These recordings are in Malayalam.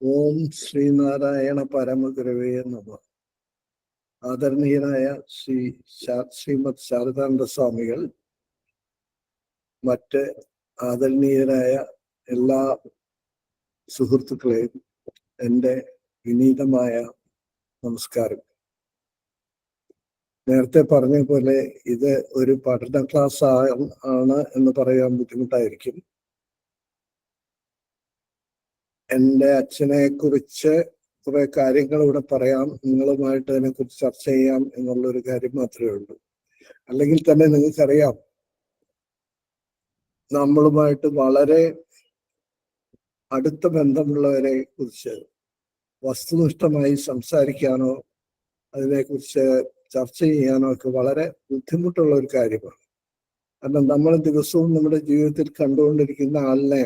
ഓം ശ്രീനാരായണ പരമഗുരവേ നമഃ. ആദരണീയനായ ശ്രീമദ് ശാരദാനന്ദ സ്വാമികൾ, മറ്റ് ആദരണീയരായ എല്ലാ സുഹൃത്തുക്കളെയും എൻ്റെ വിനീതമായ നമസ്കാരം. നേരത്തെ പറഞ്ഞ പോലെ ഇത് ഒരു പഠന ക്ലാസ് ആണ് എന്ന് പറയാൻ ബുദ്ധിമുട്ടായിരിക്കും. എൻ്റെ അച്ഛനെ കുറിച്ച് കുറെ കാര്യങ്ങൾ ഇവിടെ പറയാം, നിങ്ങളുമായിട്ട് അതിനെക്കുറിച്ച് ചർച്ച ചെയ്യാം എന്നുള്ളൊരു കാര്യം മാത്രമേ ഉള്ളൂ. അല്ലെങ്കിൽ തന്നെ നിങ്ങൾക്കറിയാം, നമ്മളുമായിട്ട് വളരെ അടുത്ത ബന്ധമുള്ളവരെ കുറിച്ച് വസ്തുനിഷ്ഠമായി സംസാരിക്കാനോ അതിനെക്കുറിച്ച് ചർച്ച ചെയ്യാനോ ഒക്കെ വളരെ ബുദ്ധിമുട്ടുള്ള ഒരു കാര്യമാണ്. കാരണം നമ്മൾ ദിവസവും നമ്മുടെ ജീവിതത്തിൽ കണ്ടുകൊണ്ടിരിക്കുന്ന ആളിനെ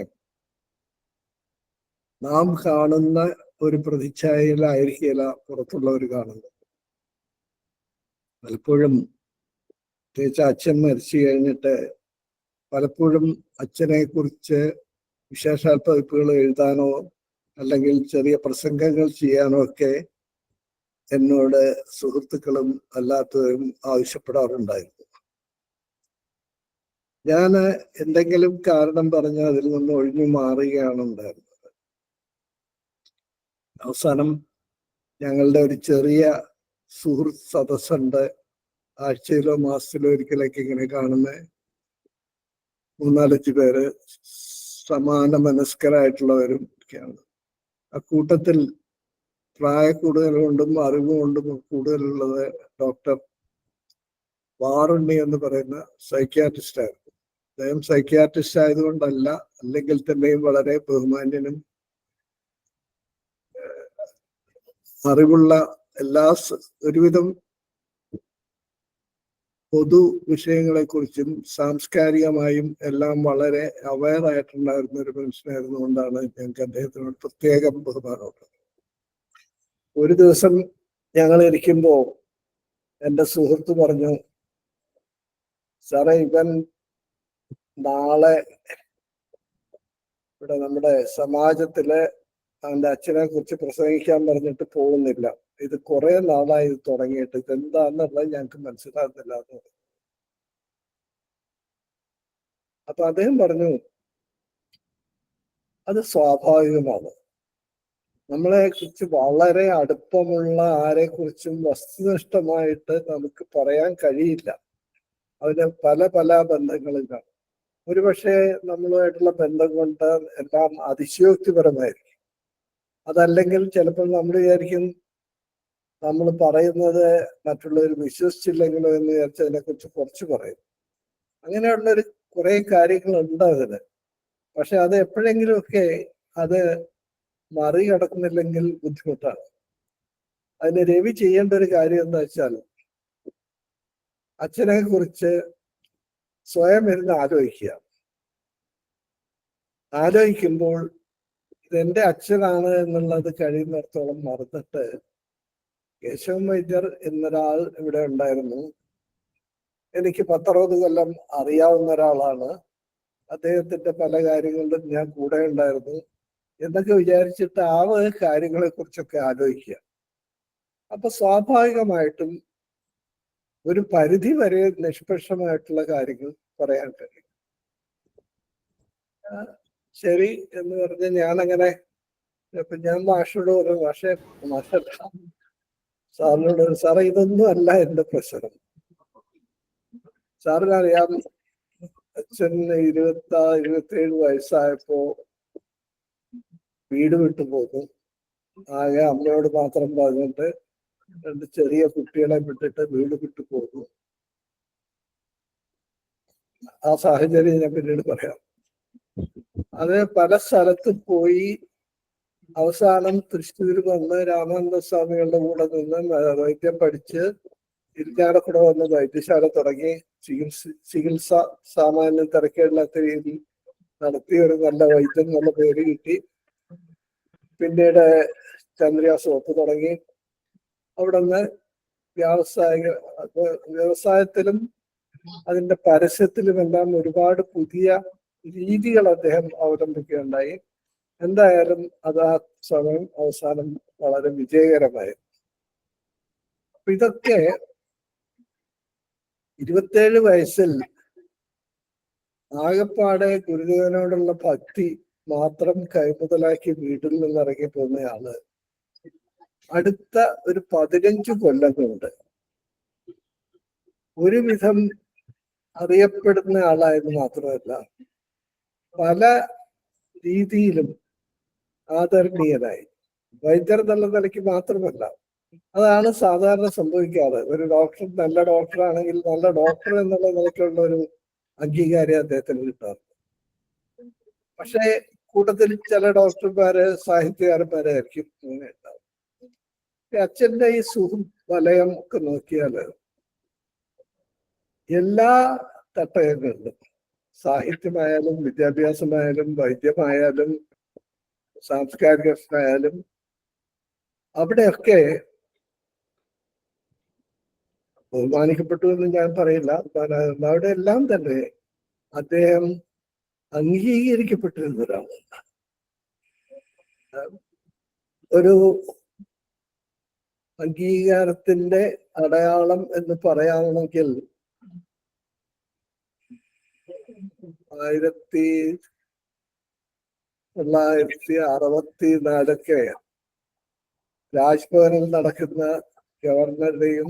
നാം കാണുന്ന ഒരു പ്രതിച്ഛായയിലായിരിക്കില്ല പുറത്തുള്ളവർ കാണുന്നത്. പലപ്പോഴും പ്രത്യേകിച്ച് അച്ഛൻ മരിച്ചു കഴിഞ്ഞിട്ട് പലപ്പോഴും അച്ഛനെ കുറിച്ച് വിശേഷാൽ പതിപ്പുകൾ എഴുതാനോ അല്ലെങ്കിൽ ചെറിയ പ്രസംഗങ്ങൾ ചെയ്യാനോ ഒക്കെ എന്നോട് സുഹൃത്തുക്കളും അല്ലാത്തവരും ആവശ്യപ്പെടാറുണ്ടായിരുന്നു. ഞാൻ എന്തെങ്കിലും കാരണം പറഞ്ഞ് അതിൽ നിന്ന് ഒഴിഞ്ഞു മാറുകയാണ് ഉണ്ടായിരുന്നത്. അവസാനം ഞങ്ങളുടെ ഒരു ചെറിയ സുഹൃത്ത് സദസ്സുണ്ട്. ആഴ്ചയിലോ മാസത്തിലോ ഒരിക്കലൊക്കെ ഇങ്ങനെ കാണുന്ന 3-4 പേര് സമാന മനസ്കരായിട്ടുള്ളവരും ഒക്കെയാണ്. ആ കൂട്ടത്തിൽ പ്രായ കൂടുതലുകൊണ്ടും അറിവുകൊണ്ടും കൂടുതലുള്ളത് ഡോക്ടർ വാറുണ്ണി എന്ന് പറയുന്ന സൈക്യാട്രിസ്റ്റ് ആയിരുന്നു. അദ്ദേഹം സൈക്യാട്രിസ്റ്റ് ആയതുകൊണ്ടല്ല, അല്ലെങ്കിൽ തന്നെയും വളരെ ബഹുമാന്യനും അറിവുള്ള ഒരുവിധം പൊതു വിഷയങ്ങളെ കുറിച്ചും സാംസ്കാരികമായും എല്ലാം വളരെ അവയർ ആയിട്ടുണ്ടായിരുന്ന ഒരു മനുഷ്യനായിരുന്നു. കൊണ്ടാണ് ഞങ്ങൾക്ക് അദ്ദേഹത്തിനോട് പ്രത്യേകം ബഹുമാനമുള്ളത്. ഒരു ദിവസം ഞങ്ങൾ ഇരിക്കുമ്പോൾ എൻ്റെ സുഹൃത്ത് പറഞ്ഞു, സാറേ, ഇവൻ നാളെ ഇവിടെ നമ്മുടെ സമാജത്തിലെ അവൻ്റെ അച്ഛനെ കുറിച്ച് പ്രസംഗിക്കാൻ പറഞ്ഞിട്ട് പോകുന്നില്ല. ഇത് കുറെ നാളായി ഇത് തുടങ്ങിയിട്ട്, ഇതെന്താന്നുള്ളത് ഞങ്ങൾക്ക് മനസ്സിലാകുന്നില്ല എന്ന് പറഞ്ഞു. അപ്പൊ അദ്ദേഹം പറഞ്ഞു, അത് സ്വാഭാവികമാണ്. നമ്മളെ കുറിച്ച് വളരെ അടുപ്പമുള്ള ആരെ കുറിച്ചും വസ്തുനിഷ്ഠമായിട്ട് നമുക്ക് പറയാൻ കഴിയില്ല. അതിന് പല പല ബന്ധങ്ങളും കാണും. ഒരുപക്ഷെ നമ്മളുമായിട്ടുള്ള ബന്ധം കൊണ്ട് എല്ലാം അതിശയോക്തിപരമായിരിക്കും. അതല്ലെങ്കിൽ ചിലപ്പോൾ നമ്മൾ വിചാരിക്കും നമ്മൾ പറയുന്നത് മറ്റുള്ളവർ വിശ്വസിച്ചില്ലെങ്കിലോ എന്ന് വിചാരിച്ച് അതിനെക്കുറിച്ച് കുറച്ച് പറയും. അങ്ങനെയുള്ളൊരു കുറെ കാര്യങ്ങളുണ്ട് അതിന്. പക്ഷെ അത് എപ്പോഴെങ്കിലുമൊക്കെ അത് മറികടക്കുന്നില്ലെങ്കിൽ ബുദ്ധിമുട്ടാണ്. അതിന് രവി ചെയ്യേണ്ട ഒരു കാര്യം എന്താ വെച്ചാൽ, അച്ഛനെ കുറിച്ച് സ്വയം ഇരുന്ന് ആലോചിക്കുമ്പോൾ ഇതെന്റെ അച്ഛനാണ് എന്നുള്ളത് കഴിയുന്നിടത്തോളം മറന്നിട്ട്, കേശവൻ വൈദ്യർ എന്നൊരാൾ ഇവിടെ ഉണ്ടായിരുന്നു, എനിക്ക് 10-60 കൊല്ലം അറിയാവുന്ന ഒരാളാണ്, അദ്ദേഹത്തിന്റെ പല കാര്യങ്ങളിലും ഞാൻ കൂടെ ഉണ്ടായിരുന്നു എന്നൊക്കെ വിചാരിച്ചിട്ട് ആ കാര്യങ്ങളെ കുറിച്ചൊക്കെ ആലോചിക്കുക. അപ്പൊ സ്വാഭാവികമായിട്ടും ഒരു പരിധി വരെ നിഷ്പക്ഷമായിട്ടുള്ള കാര്യങ്ങൾ പറയാൻ കഴിയും. ശരി എന്ന് പറഞ്ഞ് ഞാനങ്ങനെ ഞാൻ മാഷോട് പറഞ്ഞു, മാഷ സാറിനോട്, സാറേ ഇതൊന്നും അല്ല എന്റെ പ്രശ്നം. സാറിനറിയാം, അച്ഛൻ 27 വയസ്സായപ്പോ വീട് വിട്ടു പോന്നു. ആകെ അമ്മയോട് മാത്രം പറഞ്ഞിട്ട് 2 ചെറിയ കുട്ടികളെ വിട്ടിട്ട് വീട് വിട്ടു പോന്നു. ആ സാഹചര്യം ഞാൻ പിന്നീട് പറയാം. അത് പല സ്ഥലത്ത് പോയി അവസാനം തൃശ്ശൂർ വന്ന് രാമാനന്ദ സ്വാമികളുടെ കൂടെ നിന്ന് വൈദ്യം പഠിച്ച് ഇരിഞ്ഞാലക്കുട വന്ന് വൈദ്യശാല തുടങ്ങി ചികിത്സ സാമാന്യം തിരക്കേടില്ലാത്ത രീതിയിൽ നടത്തി ഒരു നല്ല വൈദ്യം എന്നുള്ള പേര് കിട്ടി. പിന്നീട് ചന്ദ്രിയ സോപ്പ് തുടങ്ങി. അവിടെ നിന്ന് വ്യവസായത്തിലും അതിന്റെ പരസ്യത്തിലുമെല്ലാം ഒരുപാട് പുതിയ രീതികൾ അദ്ദേഹം അവലംബിക്കുകയുണ്ടായി. എന്തായാലും അത് ആ സമയം അവസാനം വളരെ വിജയകരമായി. ഇതൊക്കെ 27 വയസ്സിൽ ആകപ്പാടെ ഗുരുദേവനോടുള്ള ഭക്തി മാത്രം കൈമുതലാക്കി വീട്ടിൽ നിന്ന് ഇറങ്ങി പോകുന്നയാള് അടുത്ത ഒരു 15 കൊല്ലം കൊണ്ട് ഒരുവിധം അറിയപ്പെടുന്ന ആളായെന്ന് മാത്രമല്ല പല രീതിയിലും ആദരണീയനായി. വൈദ്യർ എന്നുള്ള നിലയ്ക്ക് മാത്രമല്ല, അതാണ് സാധാരണ സംഭവിക്കാറ്. ഒരു ഡോക്ടർ നല്ല ഡോക്ടറാണെങ്കിൽ നല്ല ഡോക്ടർ എന്നുള്ള നിലയ്ക്കുള്ള ഒരു അംഗീകാരം അദ്ദേഹത്തിന് കിട്ടാറുണ്ട്. പക്ഷേ കൂട്ടത്തിൽ ചില ഡോക്ടർമാര് സാഹിത്യകാരന്മാരായിരിക്കും അങ്ങനെ ഉണ്ടാവും. അച്ഛന്റെ ഈ സുഹൃത്ത് വലയം ഒക്കെ നോക്കിയാല് എല്ലാ തട്ടകങ്ങളിലും സാഹിത്യമായാലും വിദ്യാഭ്യാസമായാലും വൈദ്യമായാലും സാംസ്കാരികമായാലും അവിടെയൊക്കെ ബഹുമാനിക്കപ്പെട്ടു എന്ന് ഞാൻ പറയില്ല, അവിടെ എല്ലാം തന്നെ അദ്ദേഹം അംഗീകരിക്കപ്പെട്ടിരുന്ന ഒരാളാണ്. ഒരു അംഗീകാരത്തിന്റെ അടയാളം എന്ന് പറയാമെങ്കിൽ 1964 രാജ്ഭവനിൽ നടക്കുന്ന ഗവർണറുടെയും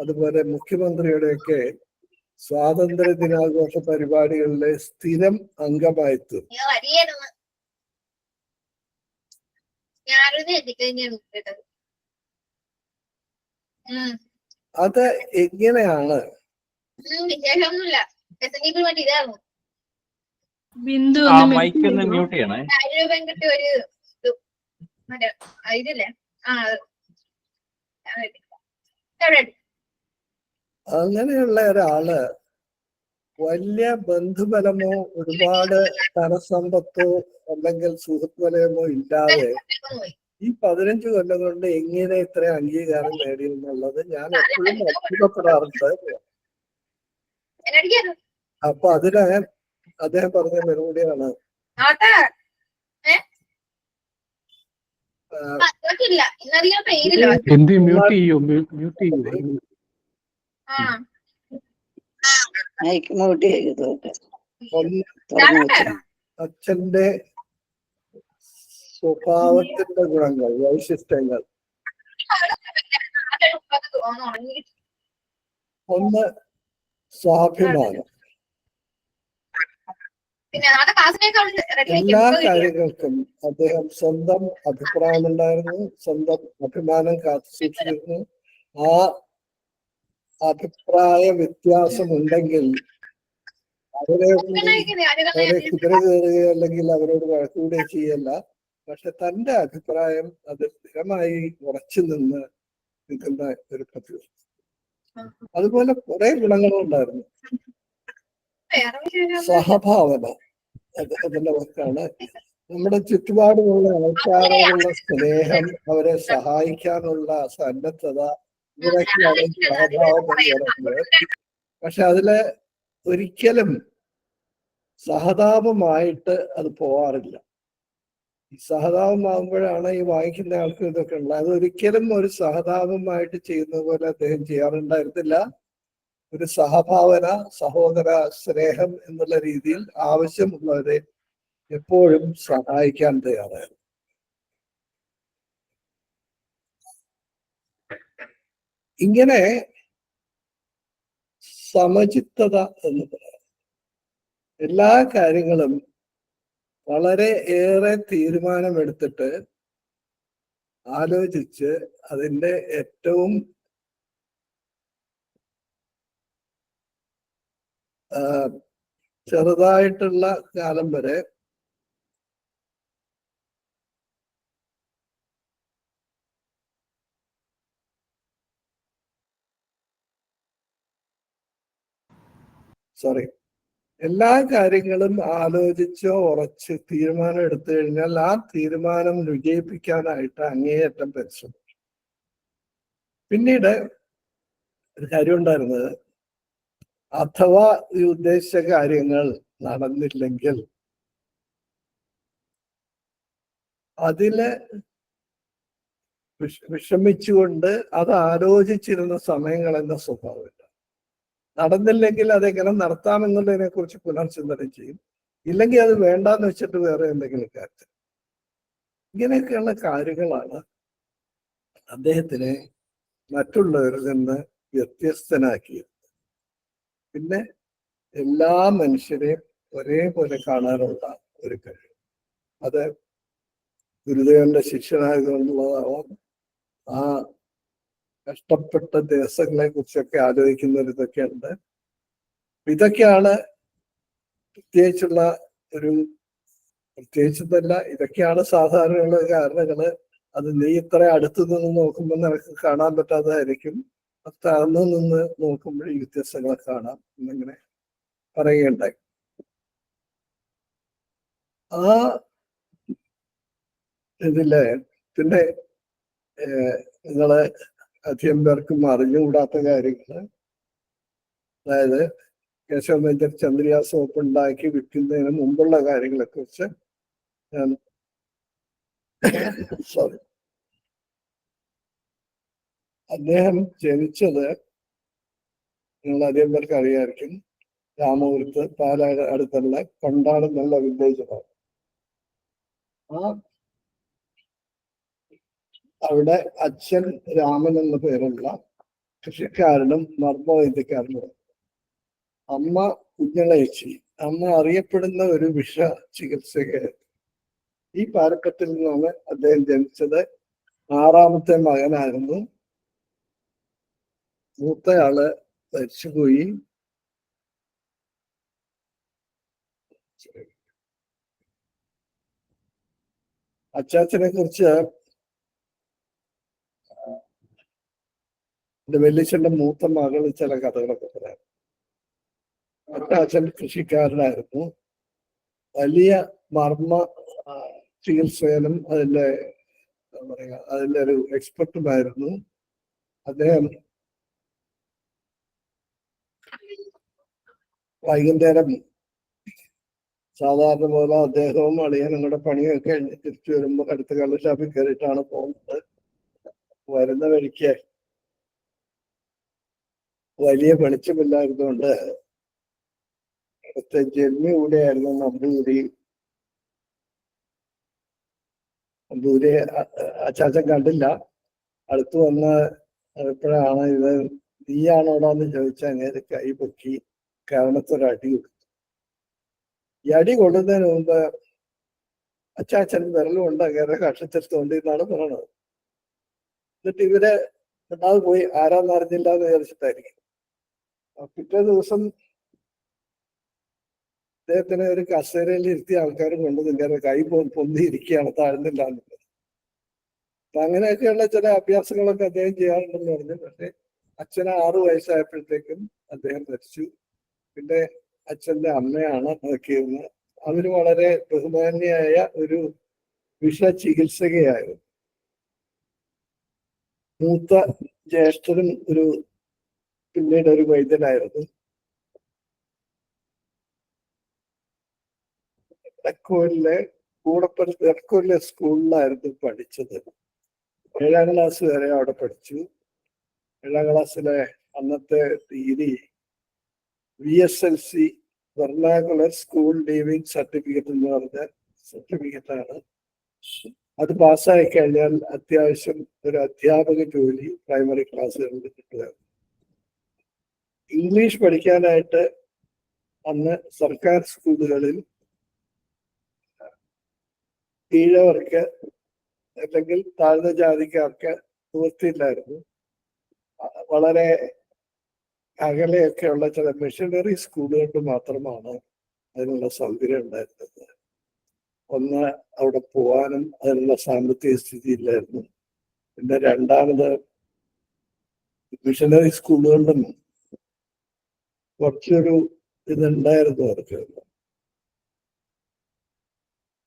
അതുപോലെ മുഖ്യമന്ത്രിയുടെയൊക്കെ സ്വാതന്ത്ര്യ ദിനാഘോഷ പരിപാടികളിലെ സ്ഥിരം അംഗമായിത്തു. അത് എങ്ങനെയാണ്? ബിന്ദു അങ്ങനെയുള്ള ഒരാള് വലിയ ബന്ധുബലമോ ഒരുപാട് ധനസമ്പത്തോ അല്ലെങ്കിൽ സുഹൃത്ത് വലയമോ ഇല്ലാതെ ഈ 15 കൊല്ലം കൊണ്ട് എങ്ങനെ ഇത്ര അംഗീകാരം നേടി എന്നുള്ളത് ഞാൻ എപ്പോഴും അത്ഭുതപ്പെടാറുണ്ട്. അപ്പൊ അതിന് അദ്ദേഹം പറഞ്ഞ മറുപടിയാണ് അച്ഛന്റെ സ്വഭാവത്തിന്റെ ഗുണങ്ങൾ, വൈശിഷ്ട്യങ്ങൾ. ഒന്ന് സ്വാഭിമാനം. എല്ലാ കാര്യങ്ങൾക്കും അദ്ദേഹം സ്വന്തം അഭിപ്രായമുണ്ടായിരുന്നു, സ്വന്തം അഭിമാനം കാത്തു സൂക്ഷിച്ചിരുന്നു. ആ അഭിപ്രായ വ്യത്യാസമുണ്ടെങ്കിൽ അവരെ കുതിര കയറുകയോ അല്ലെങ്കിൽ അവരോട് വഴക്കൂടെ ചെയ്യല്ല. പക്ഷെ തന്റെ അഭിപ്രായം അത് സ്ഥിരമായി ഉറച്ചു നിന്ന് നിൽക്കുന്ന ഒരു പതിവ്. അതുപോലെ കുറെ ഗുണങ്ങളും ഉണ്ടായിരുന്നു. സഹഭാവന അതിന്റെ വാക്കാണ്. നമ്മുടെ ചുറ്റുപാടുമുള്ള ആൾക്കാരോടുള്ള സ്നേഹം, അവരെ സഹായിക്കാനുള്ള സന്നദ്ധത, ഇവരൊക്കെയാണ് സഹഭാവം എന്ന് പറയുന്നത്. പക്ഷെ അതില് ഒരിക്കലും സഹതാപമായിട്ട് അത് പോവാറില്ല. ഈ സഹതാപമാകുമ്പോഴാണ് ഈ വായിക്കുന്ന ആൾക്ക് ഇതൊക്കെ ഉള്ളത്. അതൊരിക്കലും ഒരു സഹതാപമായിട്ട് ചെയ്യുന്ന പോലെ അദ്ദേഹം ചെയ്യാറുണ്ടായിരുന്നില്ല. ഒരു സഹഭാവന, സഹോദര സ്നേഹം എന്നുള്ള രീതിയിൽ ആവശ്യമുള്ളവരെ എപ്പോഴും സഹായിക്കാൻ തയ്യാറായിരുന്നു. ഇങ്ങനെ സമചിത്തത എന്ന് പറയാം. എല്ലാ കാര്യങ്ങളും വളരെ ഏറെ തീരുമാനമെടുത്തിട്ട് ആലോചിച്ച് അതിൻ്റെ ഏറ്റവും ചെറുതായിട്ടുള്ള കാലം വരെ എല്ലാ കാര്യങ്ങളും ആലോചിച്ചോ ഉറച്ച് തീരുമാനം എടുത്തു കഴിഞ്ഞാൽ ആ തീരുമാനം വിജയിപ്പിക്കാനായിട്ട് അങ്ങേയറ്റം പരിശ്രമിച്ചു. പിന്നീട് ഒരു കാര്യം ഉണ്ടായിരുന്നത്, അഥവാ ഈ ഉദ്ദേശിച്ച കാര്യങ്ങൾ നടന്നില്ലെങ്കിൽ അതില് വിഷമിച്ചുകൊണ്ട് അത് ആലോചിച്ചിരുന്ന സമയം കളയുന്ന സ്വഭാവമില്ല. നടന്നില്ലെങ്കിൽ അതെങ്ങനെ നടത്താമെന്നുള്ളതിനെ കുറിച്ച് പുനർചിന്തനം ചെയ്യും. ഇല്ലെങ്കിൽ അത് വേണ്ടാന്ന് വെച്ചിട്ട് വേറെ എന്തെങ്കിലും കാര്യം. ഇങ്ങനെയൊക്കെയുള്ള കാര്യങ്ങളാണ് അദ്ദേഹത്തിനെ മറ്റുള്ളവരിൽ നിന്ന് വ്യത്യസ്തനാക്കിയത്. പിന്നെ എല്ലാ മനുഷ്യരെയും ഒരേപോലെ കാണാനുള്ള ഒരു കഴിവ്. അത് ഗുരുദേവന്റെ ശിഷ്യനായതുകൊണ്ടുള്ളതാവാം. ആ കഷ്ടപ്പെട്ട ദിവസങ്ങളെ കുറിച്ചൊക്കെ ആലോചിക്കുന്ന ഇതൊക്കെയുണ്ട്. ഇതൊക്കെയാണ് പ്രത്യേകിച്ചുള്ള ഒരു പ്രത്യേകിച്ചതല്ല, ഇതൊക്കെയാണ് സാധാരണയുള്ള കാരണങ്ങള്. അത് നീ ഇത്ര അടുത്തു നിന്ന് നോക്കുമ്പോൾ നിനക്ക് കാണാൻ പറ്റാത്തതായിരിക്കും, അകന്നു നിന്ന് നോക്കുമ്പോൾ ഈ വ്യത്യാസങ്ങളെ കാണാം എന്നിങ്ങനെ പറയുകയുണ്ടായി. ആ ഇതില് പിന്നെ നിങ്ങള് അധികം പേർക്കും അറിഞ്ഞുകൂടാത്ത കാര്യങ്ങള്, അതായത് കേശവ മേജർ ചന്ദ്രിക സോപ്പ് ഉണ്ടാക്കി വിൽക്കുന്നതിന് മുമ്പുള്ള കാര്യങ്ങളെ കുറിച്ച് ഞാൻ സോറി. അദ്ദേഹം ജനിച്ചത് നിങ്ങൾ അധികം പേർക്ക് അറിയാമായിരിക്കും, രാമപുരത്ത് പാലാട് അടുത്തുള്ള കൊണ്ടാട് എന്നുള്ള വില്ലേജാണ്. അവിടെ അച്ഛൻ രാമൻ എന്ന പേരുള്ള കൃഷിക്കാരനും മർമ്മവൈദ്യക്കാരനും, അമ്മ കുഞ്ഞളേച്ചി. അമ്മ അറിയപ്പെടുന്ന ഒരു വിഷ ചികിത്സകയായിരുന്നു. ഈ പാരമ്പര്യത്തിൽ നിന്നാണ് അദ്ദേഹം ജനിച്ചത്. 6ാമത്തെ മകനായിരുന്നു. മൂത്തയാള് മരിച്ചുപോയി. അച്ചാച്ചനെ കുറിച്ച് എന്റെ വല്യച്ഛന്റെ മൂത്ത മകൾ ചില കഥകളൊക്കെ പറയാം. അച്ചാച്ചൻ കൃഷിക്കാരനായിരുന്നു. വലിയ മർമ്മ ചികിത്സകനും അതിന്റെ എന്താ പറയാ അതിന്റെ ഒരു എക്സ്പെർട്ടുമായിരുന്നു. അദ്ദേഹം വൈകുന്നേരം സാധാരണ പോലെ അദ്ദേഹവും അളിയനും കൂടെ പണിയൊക്കെ കഴിഞ്ഞ് തിരിച്ചു വരുമ്പോൾ അടുത്ത കള്ള് ഷാപ്പിൽ കയറിയിട്ടാണ് പോകുന്നത്. വരുന്ന വഴിക്ക് വലിയ വെളിച്ചമില്ലായിരുന്നുകൊണ്ട് അടുത്ത ജന്മി കൂടെയായിരുന്നു നമ്പൂതിരി. നമ്പൂതിരിയെ അച്ചാച്ചൻ കണ്ടില്ല. അടുത്ത് വന്ന് എപ്പോഴാണ് ഇത് നീയാണോടാന്ന് ചോദിച്ചാൽ അങ്ങനെ കൈ പൊക്കി കാരണത്തൊരടി കൊടുത്തു. ഈ അടി കൊള്ളുന്നതിന് മുമ്പ് അച്ചാച്ചൻ വിരലുകൊണ്ട് അങ്ങനെ കക്ഷത്തെടുത്തോണ്ടിരുന്നാണ് പറയണത്. എന്നിട്ട് ഇവര് രണ്ടാമത് പോയി ആരാന്ന് അറിഞ്ഞില്ല എന്ന് വിചാരിച്ചിട്ടായിരിക്കും. പിറ്റേ ദിവസം അദ്ദേഹത്തിനെ ഒരു കസേരയിൽ ഇരുത്തി ആൾക്കാർ കൊണ്ടുവന്നില്ല, കൈ പൊന്തിയിരിക്കുകയാണ്, താഴ്ന്നില്ല എന്നുള്ളത്. അപ്പൊ അങ്ങനെയൊക്കെയുള്ള ചില അഭ്യാസങ്ങളൊക്കെ അദ്ദേഹം ചെയ്യാറുണ്ടെന്ന് പറഞ്ഞു. പക്ഷെ അച്ഛന് 6 വയസ്സായപ്പോഴത്തേക്കും അദ്ദേഹം മരിച്ചു. പിന്നെ അച്ഛന്റെ അമ്മയാണ് നോക്കിയിരുന്നത്. അവര് വളരെ ബഹുമാന്യായ ഒരു വിഷ ചികിത്സകയായിരുന്നു. മൂത്ത ജ്യേഷ്ഠനും പിന്നീട് ഒരു വൈദ്യനായിരുന്നു. എടക്കോലിലെ സ്കൂളിലായിരുന്നു പഠിച്ചത്. 7ാം ക്ലാസ് വരെ അവിടെ പഠിച്ചു. 7ാം ക്ലാസ്സിലെ അന്നത്തെ തീയതി VSLC വെർണാകുലർ സ്കൂൾ ലീവിംഗ് സർട്ടിഫിക്കറ്റ് എന്ന് പറഞ്ഞ സർട്ടിഫിക്കറ്റാണ്. അത് പാസ്സായി കഴിഞ്ഞാൽ അത്യാവശ്യം ഒരു അധ്യാപക ജോലി പ്രൈമറി ക്ലാസ്സുകളിൽ കിട്ടുകയാണ്. ഇംഗ്ലീഷ് പഠിക്കാനായിട്ട് അന്ന് സർക്കാർ സ്കൂളുകളിൽ ഈഴവർക്ക് അല്ലെങ്കിൽ താഴ്ന്ന ജാതിക്കാർക്ക് നിവൃത്തിയില്ലായിരുന്നു. വളരെ അകലെയൊക്കെയുള്ള ചില മിഷനറി സ്കൂളുകളിൽ മാത്രമാണ് അതിനുള്ള സൗകര്യം ഉണ്ടായിരുന്നത്. ഒന്ന്, അവിടെ പോകാനും അതിനുള്ള സാമ്പത്തിക സ്ഥിതി ഇല്ലായിരുന്നു. പിന്നെ രണ്ടാമത്, മിഷനറി സ്കൂളുകളിലും കുറച്ചൊരു ഇതുണ്ടായിരുന്നു. അവർക്ക്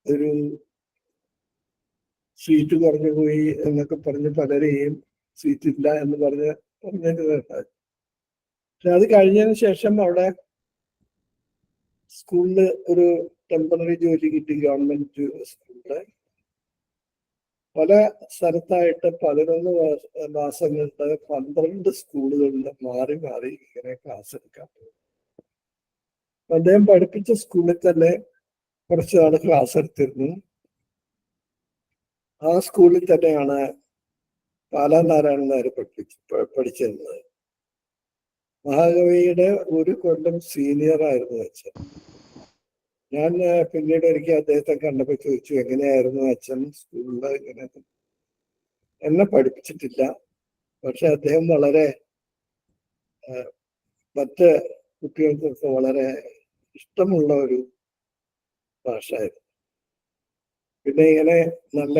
ഒരു സീറ്റ് കുറഞ്ഞു പോയി എന്നൊക്കെ പറഞ്ഞ് പലരെയും സീറ്റില്ല എന്ന് പറഞ്ഞിട്ടുണ്ടായി. പക്ഷെ അത് കഴിഞ്ഞതിന് ശേഷം അവിടെ സ്കൂളില് ഒരു ടെമ്പററി ജോലി കിട്ടി, ഗവൺമെന്റ് സ്കൂളില്. പല സ്ഥലത്തായിട്ട് 11 മാസങ്ങളുടെ 12 സ്കൂളുകളിൽ മാറി മാറി ഇങ്ങനെ ക്ലാസ് എടുക്കാം. അദ്ദേഹം പഠിപ്പിച്ച സ്കൂളിൽ തന്നെ കുറച്ചു നാൾ ക്ലാസ് എടുത്തിരുന്നു. ആ സ്കൂളിൽ തന്നെയാണ് പാലാനാരായണൻ നായർ പഠിച്ചിരുന്നത്. മഹാകവിയുടെ ഒരു കൊല്ലം സീനിയർ ആയിരുന്നു അച്ഛൻ. ഞാൻ പിന്നീട് ഒരിക്കൽ അദ്ദേഹത്തെ കണ്ടപ്പോൾ ചോദിച്ചു, എങ്ങനെയായിരുന്നു അച്ഛൻ സ്കൂളിൽ? ഇങ്ങനെ എന്നെ പഠിപ്പിച്ചിട്ടില്ല, പക്ഷെ അദ്ദേഹം വളരെ മറ്റ് കുട്ടികൾക്കൊക്കെ വളരെ ഇഷ്ടമുള്ള ഒരു ഭാഷയായിരുന്നു. പിന്നെ ഇങ്ങനെ നല്ല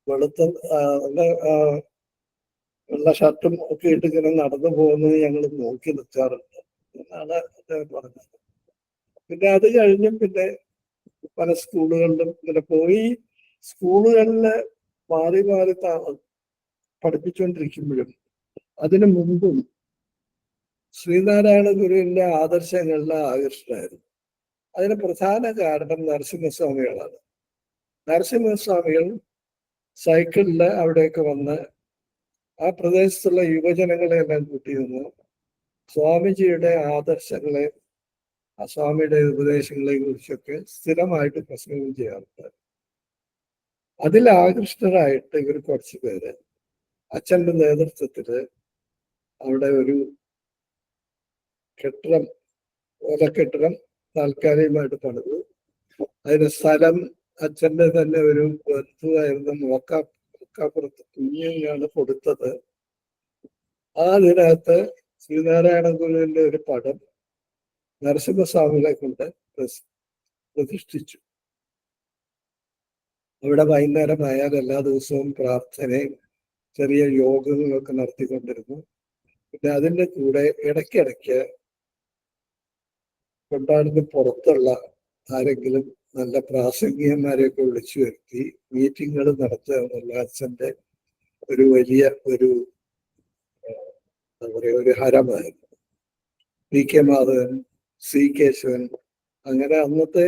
വെളുത്ത നല്ല ഉള്ള ഷർട്ടും ഒക്കെ ഇട്ട് ഇങ്ങനെ നടന്നു പോകുന്നത് ഞങ്ങൾ നോക്കി നിൽക്കാറുണ്ട് എന്നാണ് അദ്ദേഹം പറഞ്ഞത്. പിന്നെ അത് കഴിഞ്ഞും പിന്നെ പല സ്കൂളുകളിലും ഇങ്ങനെ പോയി. സ്കൂളുകളിൽ മാറി മാറി പഠിപ്പിച്ചുകൊണ്ടിരിക്കുമ്പോഴും അതിനു മുമ്പും ശ്രീനാരായണ ഗുരുവിന്റെ ആദർശങ്ങളിൽ ആകർഷണമായിരുന്നു. അതിന് പ്രധാന കാരണം നരസിംഹസ്വാമികളാണ്. നരസിംഹസ്വാമികൾ സൈക്കിളിൽ അവിടെയൊക്കെ വന്ന് ആ പ്രദേശത്തുള്ള യുവജനങ്ങളെ എല്ലാം കൂട്ടിയിരുന്നു സ്വാമിജിയുടെ ആദർശങ്ങളെ, ആ സ്വാമിയുടെ ഉപദേശങ്ങളെ കുറിച്ചൊക്കെ സ്ഥിരമായിട്ട് പ്രസംഗം ചെയ്യാറുണ്ട്. അതിൽ ആകൃഷ്ടരായിട്ട് ഇവർ കുറച്ചു പേര് അച്ഛന്റെ നേതൃത്വത്തില് അവിടെ ഒരു കെട്ടിടം, ഓലക്കെട്ടിടം താൽക്കാലികമായിട്ട് പണിതു. അതിന് സ്ഥലം അച്ഛന്റെ തന്നെ ഒരു ബന്ധുവായിരുന്ന മോക്കാപ്പുറത്ത് കുഞ്ഞിനാണ് കൊടുത്തത്. അതിനകത്ത് ശ്രീനാരായണ ഗുരുവിന്റെ ഒരു പടം നരസിംഹസ്വാമികളെ കൊണ്ട് പ്രതിഷ്ഠിച്ചു. അവിടെ വൈകുന്നേരമായാൽ എല്ലാ ദിവസവും പ്രാർത്ഥനയും ചെറിയ യോഗങ്ങളൊക്കെ നടത്തിക്കൊണ്ടിരുന്നു. പിന്നെ അതിൻ്റെ കൂടെ ഇടയ്ക്കിടയ്ക്ക് കൊണ്ടാടിന് പുറത്തുള്ള ആരെങ്കിലും നല്ല പ്രാസംഗികന്മാരെയൊക്കെ വിളിച്ചു വരുത്തി മീറ്റിങ്ങുകൾ നടത്തുക എന്നുള്ള അച്ഛൻ്റെ ഒരു വലിയ ഒരു എന്താ പറയുക ഒരു ഹരമായിരുന്നു. P K Madhavan, C Keshavan, അങ്ങനെ അന്നത്തെ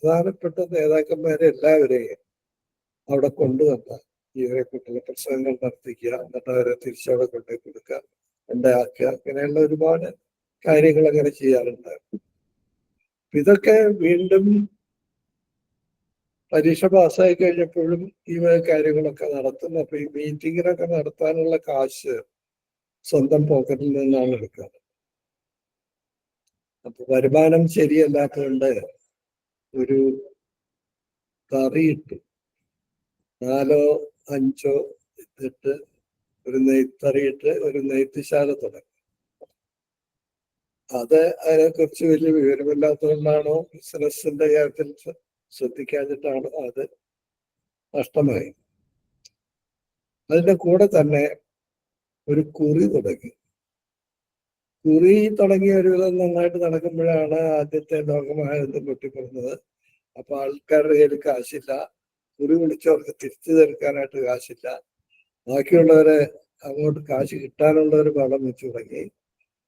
പ്രധാനപ്പെട്ട നേതാക്കന്മാരെ എല്ലാവരെയും അവിടെ കൊണ്ടുവന്ന ഇവരെ കുട്ടികളെ പ്രസംഗങ്ങൾ നടത്തിക്കുക, എന്നിട്ട് അവരെ തിരിച്ചവിടെ കൊണ്ടുപോയി കൊടുക്കുക, ഉണ്ടാക്കുക, അങ്ങനെയുള്ള ഒരുപാട് കാര്യങ്ങൾ അങ്ങനെ ചെയ്യാറുണ്ടായിരുന്നു. ഇതൊക്കെ വീണ്ടും പരീക്ഷ പാസ്സായി കഴിഞ്ഞപ്പോഴും ഈ കാര്യങ്ങളൊക്കെ നടത്തുന്നു. അപ്പൊ ഈ മീറ്റിങ്ങിനൊക്കെ നടത്താനുള്ള കാശ് സ്വന്തം പോക്കറ്റിൽ നിന്നാണ് എടുക്കുക. അപ്പൊ വരുമാനം ശരിയല്ലാത്തതുകൊണ്ട് ഒരു തറിയിട്ട് 4 5 ഇട്ടിട്ട് ഒരു നെയ്ത്തറിയിട്ട് ഒരു നെയ്ത്തുശാല തുടങ്ങി. അത് അതിനെക്കുറിച്ച് വലിയ വിവരമില്ലാത്തതുകൊണ്ടാണോ ബിസിനസിന്റെ കാര്യത്തിൽ ശ്രദ്ധിക്കാഞ്ഞിട്ടാണ് അത് നഷ്ടമായി. അതിന്റെ കൂടെ തന്നെ ഒരു കുറി തുടങ്ങി. കുറി തുടങ്ങിയ ഒരു വിധം നന്നായിട്ട് നടക്കുമ്പോഴാണ് ആദ്യത്തെ ലോകമായത് പൊട്ടിപ്പറഞ്ഞത്. അപ്പൊ ആൾക്കാരുടെ കയ്യിൽ കാശില്ല, കുറി വിളിച്ചവർക്ക് തിരിച്ചു തീർക്കാനായിട്ട് കാശില്ല, ബാക്കിയുള്ളവരെ അങ്ങോട്ട് കാശ് കിട്ടാനുള്ളവർ പണം വെച്ച് തുടങ്ങി.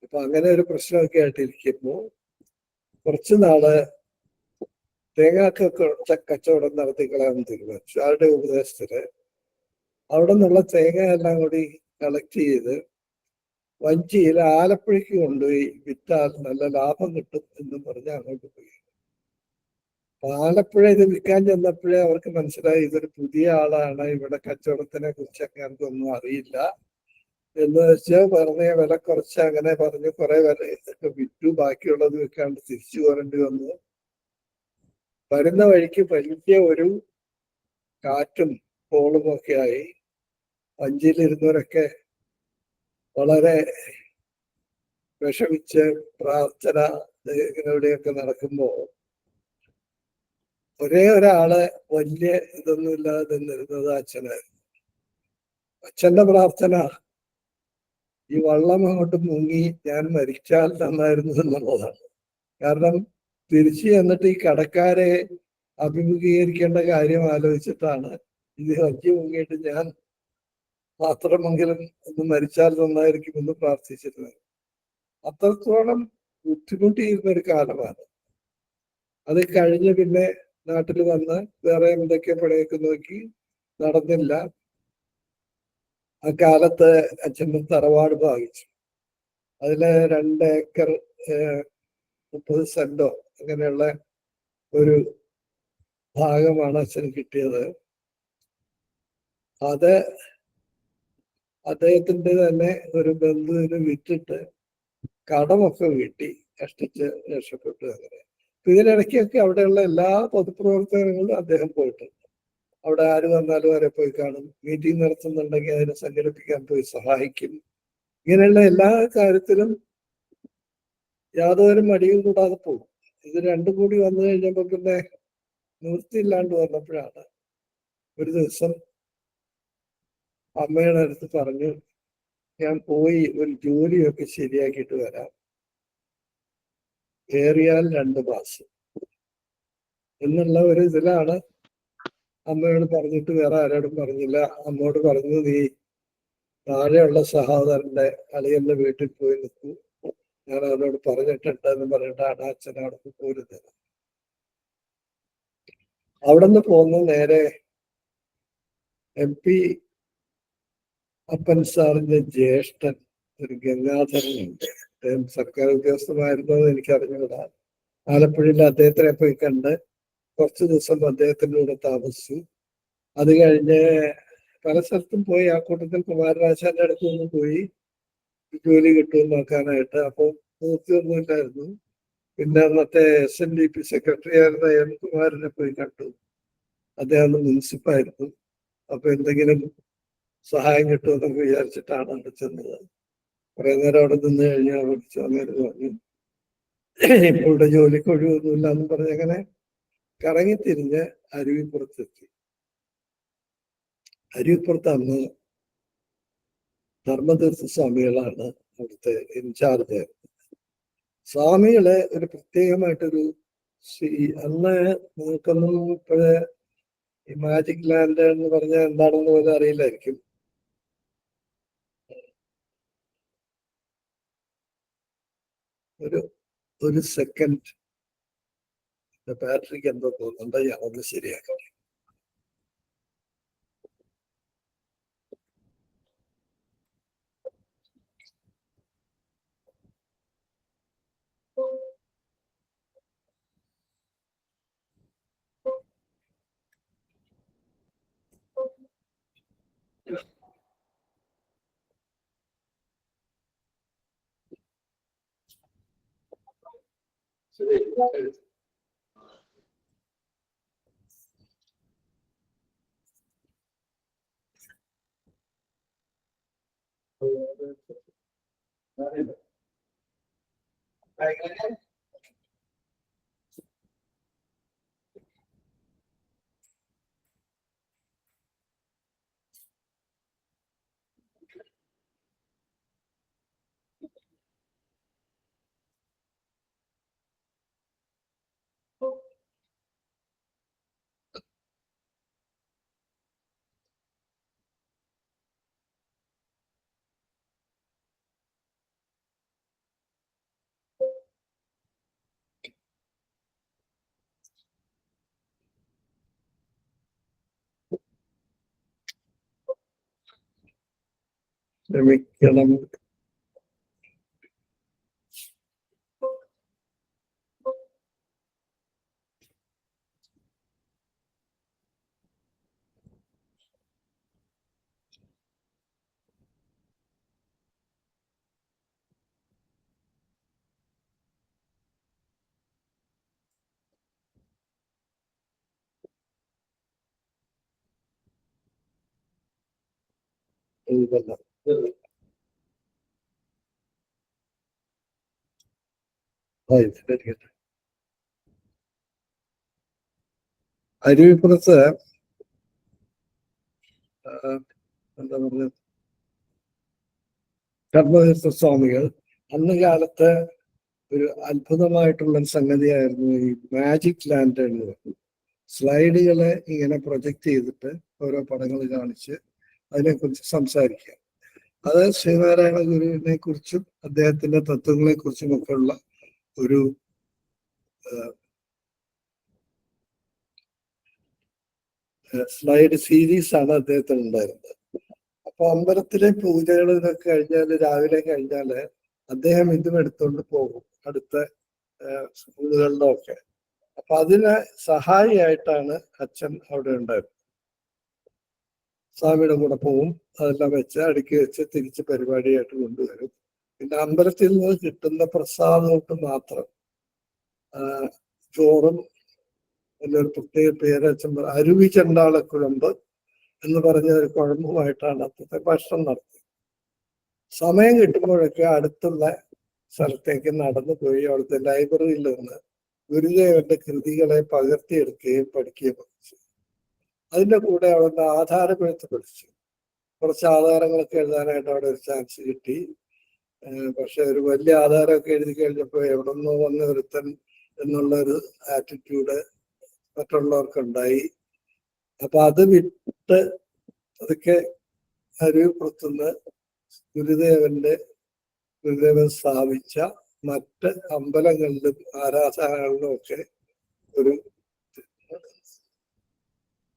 അപ്പൊ അങ്ങനെ ഒരു പ്രശ്നമൊക്കെ ആയിട്ടിരിക്കുമ്പോൾ കുറച്ചു നാള് തേങ്ങാക്കൊക്കെ കച്ചവടം നടത്തിക്കളയാൻ തീരുമാനിച്ചു. ആരുടെ ഉപദേശത്തിന് അവിടെ നിന്നുള്ള തേങ്ങ എല്ലാം കൂടി കളക്ട് ചെയ്ത് വഞ്ചിയിൽ ആലപ്പുഴയ്ക്ക് കൊണ്ടുപോയി വിറ്റാൽ നല്ല ലാഭം കിട്ടും എന്ന് പറഞ്ഞ് അങ്ങോട്ട് പോയി. ആലപ്പുഴ ഇത് വിൽക്കാൻ ചെന്നപ്പോഴേ അവർക്ക് മനസ്സിലായി ഇതൊരു പുതിയ ആളാണ്, ഇവിടെ കച്ചവടത്തിനെ കുറിച്ചൊക്കെ നമുക്കൊന്നും അറിയില്ല എന്ന് വെച്ചാൽ പറഞ്ഞ വില കുറച്ച് അങ്ങനെ പറഞ്ഞ് കുറെ വില ഇതൊക്കെ വിറ്റു. ബാക്കിയുള്ളത് വെക്കാണ്ട് തിരിച്ചു പോരേണ്ടി വന്നു. വരുന്ന വഴിക്ക് വലിയ ഒരു കാറ്റും കോളും ഒക്കെ ആയി. വഞ്ചിയിലിരുന്നവരൊക്കെ വളരെ വിഷമിച്ച് പ്രാർത്ഥന ഇവിടെയൊക്കെ നടക്കുമ്പോൾ ഒരേ ഒരാള് വലിയ ഇതൊന്നും ഇല്ലാതെ നിന്നിരുന്നത് അച്ഛനായിരുന്നു. അച്ഛന്റെ പ്രാർത്ഥന ഈ വള്ളം അങ്ങോട്ട് മുങ്ങി ഞാൻ മരിച്ചാൽ നന്നായിരുന്നു എന്നുള്ളതാണ്. കാരണം തിരിച്ചു ചെന്നിട്ട് ഈ കടക്കാരെ അഭിമുഖീകരിക്കേണ്ട കാര്യം ആലോചിച്ചിട്ടാണ് ഇത് വഞ്ചി മുങ്ങിയിട്ട് ഞാൻ മാത്രമെങ്കിലും ഒന്ന് മരിച്ചാൽ നന്നായിരിക്കുമെന്ന് പ്രാർത്ഥിച്ചിരുന്നത്. അത്രത്തോളം ബുദ്ധിമുട്ടിയിരുന്ന ഒരു കാലമാണ്. അത് കഴിഞ്ഞ് പിന്നെ നാട്ടിൽ വന്ന് വേറെ എന്തൊക്കെ പണിയൊക്കെ നോക്കി നടന്നില്ല. ആ കാലത്ത് അച്ഛൻ്റെ തറവാട് ഭാഗിച്ചു. അതില് 2 ഏക്കർ 30 സെന്റോ അങ്ങനെയുള്ള ഒരു ഭാഗമാണ് അച്ഛന് കിട്ടിയത്. അത് അദ്ദേഹത്തിന്റെ തന്നെ ഒരു ബന്ധുവിന് വിറ്റിട്ട് കടമൊക്കെ വീട്ടി കഷ്ടിച്ച് രക്ഷപ്പെട്ടു. അങ്ങനെ ഇതിനിടയ്ക്കൊക്കെ അവിടെയുള്ള എല്ലാ പൊതുപ്രവർത്തനങ്ങളും അദ്ദേഹം പോയിട്ടുണ്ട്. അവിടെ ആര് വന്നാലും അവരെ പോയി കാണും. മീറ്റിംഗ് നടത്തുന്നുണ്ടെങ്കിൽ അതിനെ സംഘടിപ്പിക്കാൻ പോയി സഹായിക്കും. ഇങ്ങനെയുള്ള എല്ലാ കാര്യത്തിലും യാതൊരു മടിയും കൂടാതെ പോകും. ഇത് രണ്ടും കൂടി വന്നു കഴിഞ്ഞപ്പോൾ പിന്നെ നിവൃത്തിയില്ലാണ്ട് വന്നപ്പോഴാണ് ഒരു ദിവസം അമ്മയുടെ അടുത്ത് പറഞ്ഞു, ഞാൻ പോയി ഒരു ജോലിയൊക്കെ ശരിയാക്കിയിട്ട് വരാം, ഏറിയാൽ 2 മാസം എന്നുള്ള ഒരു ഇതിലാണ്. അമ്മയോട് പറഞ്ഞിട്ട് വേറെ ആരോടും പറഞ്ഞില്ല. അമ്മയോട് പറഞ്ഞു, നീ താഴെയുള്ള സഹോദരന്റെ അളിയന്റെ വീട്ടിൽ പോയി നിൽക്കൂ, ഞാൻ അവനോട് പറഞ്ഞിട്ടുണ്ട് എന്ന് പറഞ്ഞിട്ടാണ് അച്ഛൻ അവിടെ പോരുന്നത്. അവിടെ നിന്ന് പോന്ന് നേരെ MP അപ്പൻ സാറിന്റെ ജ്യേഷ്ഠൻ ഒരു ഗംഗാധരനുണ്ട്. അദ്ദേഹം സർക്കാർ ഉദ്യോഗസ്ഥമായിരുന്നോ എന്ന് എനിക്ക് അറിഞ്ഞുകൂടാ. ആലപ്പുഴയിൽ അദ്ദേഹത്തിനെ പോയി കണ്ട് കുറച്ചു ദിവസം അദ്ദേഹത്തിൻ്റെ കൂടെ താമസിച്ചു. അത് കഴിഞ്ഞ് പല സ്ഥലത്തും പോയി. ആ കൂട്ടത്തിൽ കുമാരനാശാന്റെ അടുത്ത് നിന്ന് പോയി ജോലി കിട്ടുമെന്ന് നോക്കാനായിട്ട്. അപ്പോൾ പൂർത്തിയൊന്നുമില്ലായിരുന്നു. പിന്നെ അന്നത്തെ SNDP സെക്രട്ടറി ആയിരുന്ന M കുമാരനെ പോയി കണ്ടു. അദ്ദേഹം മുനിസിപ്പായിരുന്നു. അപ്പൊ എന്തെങ്കിലും സഹായം കിട്ടുമെന്നൊക്കെ വിചാരിച്ചിട്ടാണ് അവിടെ ചെന്നത്. കുറെ നേരം അവിടെ നിന്ന് കഴിഞ്ഞാൽ വിളിച്ചു അങ്ങനെ പറഞ്ഞു, ഇപ്പൊ ഇവിടെ ജോലിക്ക് ഒഴിവൊന്നുമില്ല എന്ന് പറഞ്ഞ് അങ്ങനെ കറങ്ങിത്തിരിഞ്ഞ് അരുവിപ്പുറത്തെത്തി. അരുവിപ്പുറത്ത് അന്ന് ധർമ്മതീർത്ഥ സ്വാമികളാണ് അവിടുത്തെ ഇൻചാർജ്. സ്വാമികളെ ഒരു പ്രത്യേകമായിട്ടൊരു അന്ന് നിങ്ങൾക്കൊന്നും ഇപ്പോഴേ ഈ മാജിക് ലാൻഡ് എന്ന് പറഞ്ഞാൽ എന്താണെന്ന് പോലും അറിയില്ലായിരിക്കും. ഒരു സെക്കൻഡ്, ബാറ്ററിക്ക് എന്തോ തോന്നുന്നുണ്ട്, ഞാനൊന്ന് ശരിയാക്കാം. ക്ഷമിക്കണം. ഇതല്ല, അരുവിപ്പുറത്ത് എന്താ പറയുക, ധർമ്മതീർത്ഥ സ്വാമികൾ അന്ന് കാലത്ത് ഒരു അത്ഭുതമായിട്ടുള്ള ഒരു സംഗതിയായിരുന്നു ഈ മാജിക് ലാൻഡ് എന്ന് പറയുന്നത്. സ്ലൈഡുകളെ ഇങ്ങനെ പ്രൊജക്ട് ചെയ്തിട്ട് ഓരോ പടങ്ങൾ കാണിച്ച് അതിനെക്കുറിച്ച് സംസാരിക്കുക. അത് ശ്രീനാരായണ ഗുരുവിനെ കുറിച്ചും അദ്ദേഹത്തിന്റെ തത്വങ്ങളെ കുറിച്ചും ഒക്കെ ഉള്ള ഒരു സ്ലൈഡ് സീരീസ് ആണ് അദ്ദേഹത്തിന് ഉണ്ടായിരുന്നത്. അപ്പൊ അമ്പലത്തിലെ പൂജകൾ ഇതൊക്കെ കഴിഞ്ഞാല് രാവിലെ കഴിഞ്ഞാല് അദ്ദേഹം ഇതും എടുത്തുകൊണ്ട് പോകും അടുത്ത സ്കൂളുകളിലും ഒക്കെ. അപ്പൊ അതിന് സഹായിയായിട്ടാണ് അച്ഛൻ അവിടെ ഉണ്ടായിരുന്നത്. സ്വാമിയുടെ കൂടെ പോവും, അതെല്ലാം വെച്ച് അടുക്കി വെച്ച് തിരിച്ച് പരിപാടിയായിട്ട് കൊണ്ടുവരും. പിന്നെ അമ്പലത്തിൽ നിന്ന് കിട്ടുന്ന പ്രസാദമൊക്കെ മാത്രം ചോറും ഒരു പ്രത്യേക പേര് അച്ഛൻ അരുവി ചണ്ടാളക്കുഴമ്പ് എന്ന് പറഞ്ഞ ഒരു കുഴമ്പുമായിട്ടാണ് അന്നത്തെ ഭക്ഷണം നടത്തിയത്. സമയം കിട്ടുമ്പോഴൊക്കെ അടുത്തുള്ള സ്ഥലത്തേക്ക് നടന്നു പോയി അവിടുത്തെ ലൈബ്രറിയിൽ നിന്ന് ഗുരുദേവന്റെ കൃതികളെ പകർത്തിയെടുക്കുകയും പഠിക്കുകയും പഠിച്ചു. അതിന്റെ കൂടെ അവിടുന്ന് ആധാരമെഴുത്ത് പഠിച്ചു. കുറച്ച് ആധാരങ്ങളൊക്കെ എഴുതാനായിട്ട് അവിടെ ഒരു ചാൻസ് കിട്ടി. പക്ഷെ ഒരു വലിയ ആധാരമൊക്കെ എഴുതി കഴിഞ്ഞപ്പോൾ എവിടെ നിന്നോ വന്ന ഒരുത്തൻ എന്നുള്ളൊരു ആറ്റിറ്റ്യൂഡ് മറ്റുള്ളവർക്കുണ്ടായി. അപ്പൊ അത് വിട്ട് അതൊക്കെ അരുവിപ്പുറത്തുനിന്ന് ഗുരുദേവൻ സ്ഥാപിച്ച മറ്റ് അമ്പലങ്ങളിലും ആരാധനകളിലും ഒക്കെ ഒരു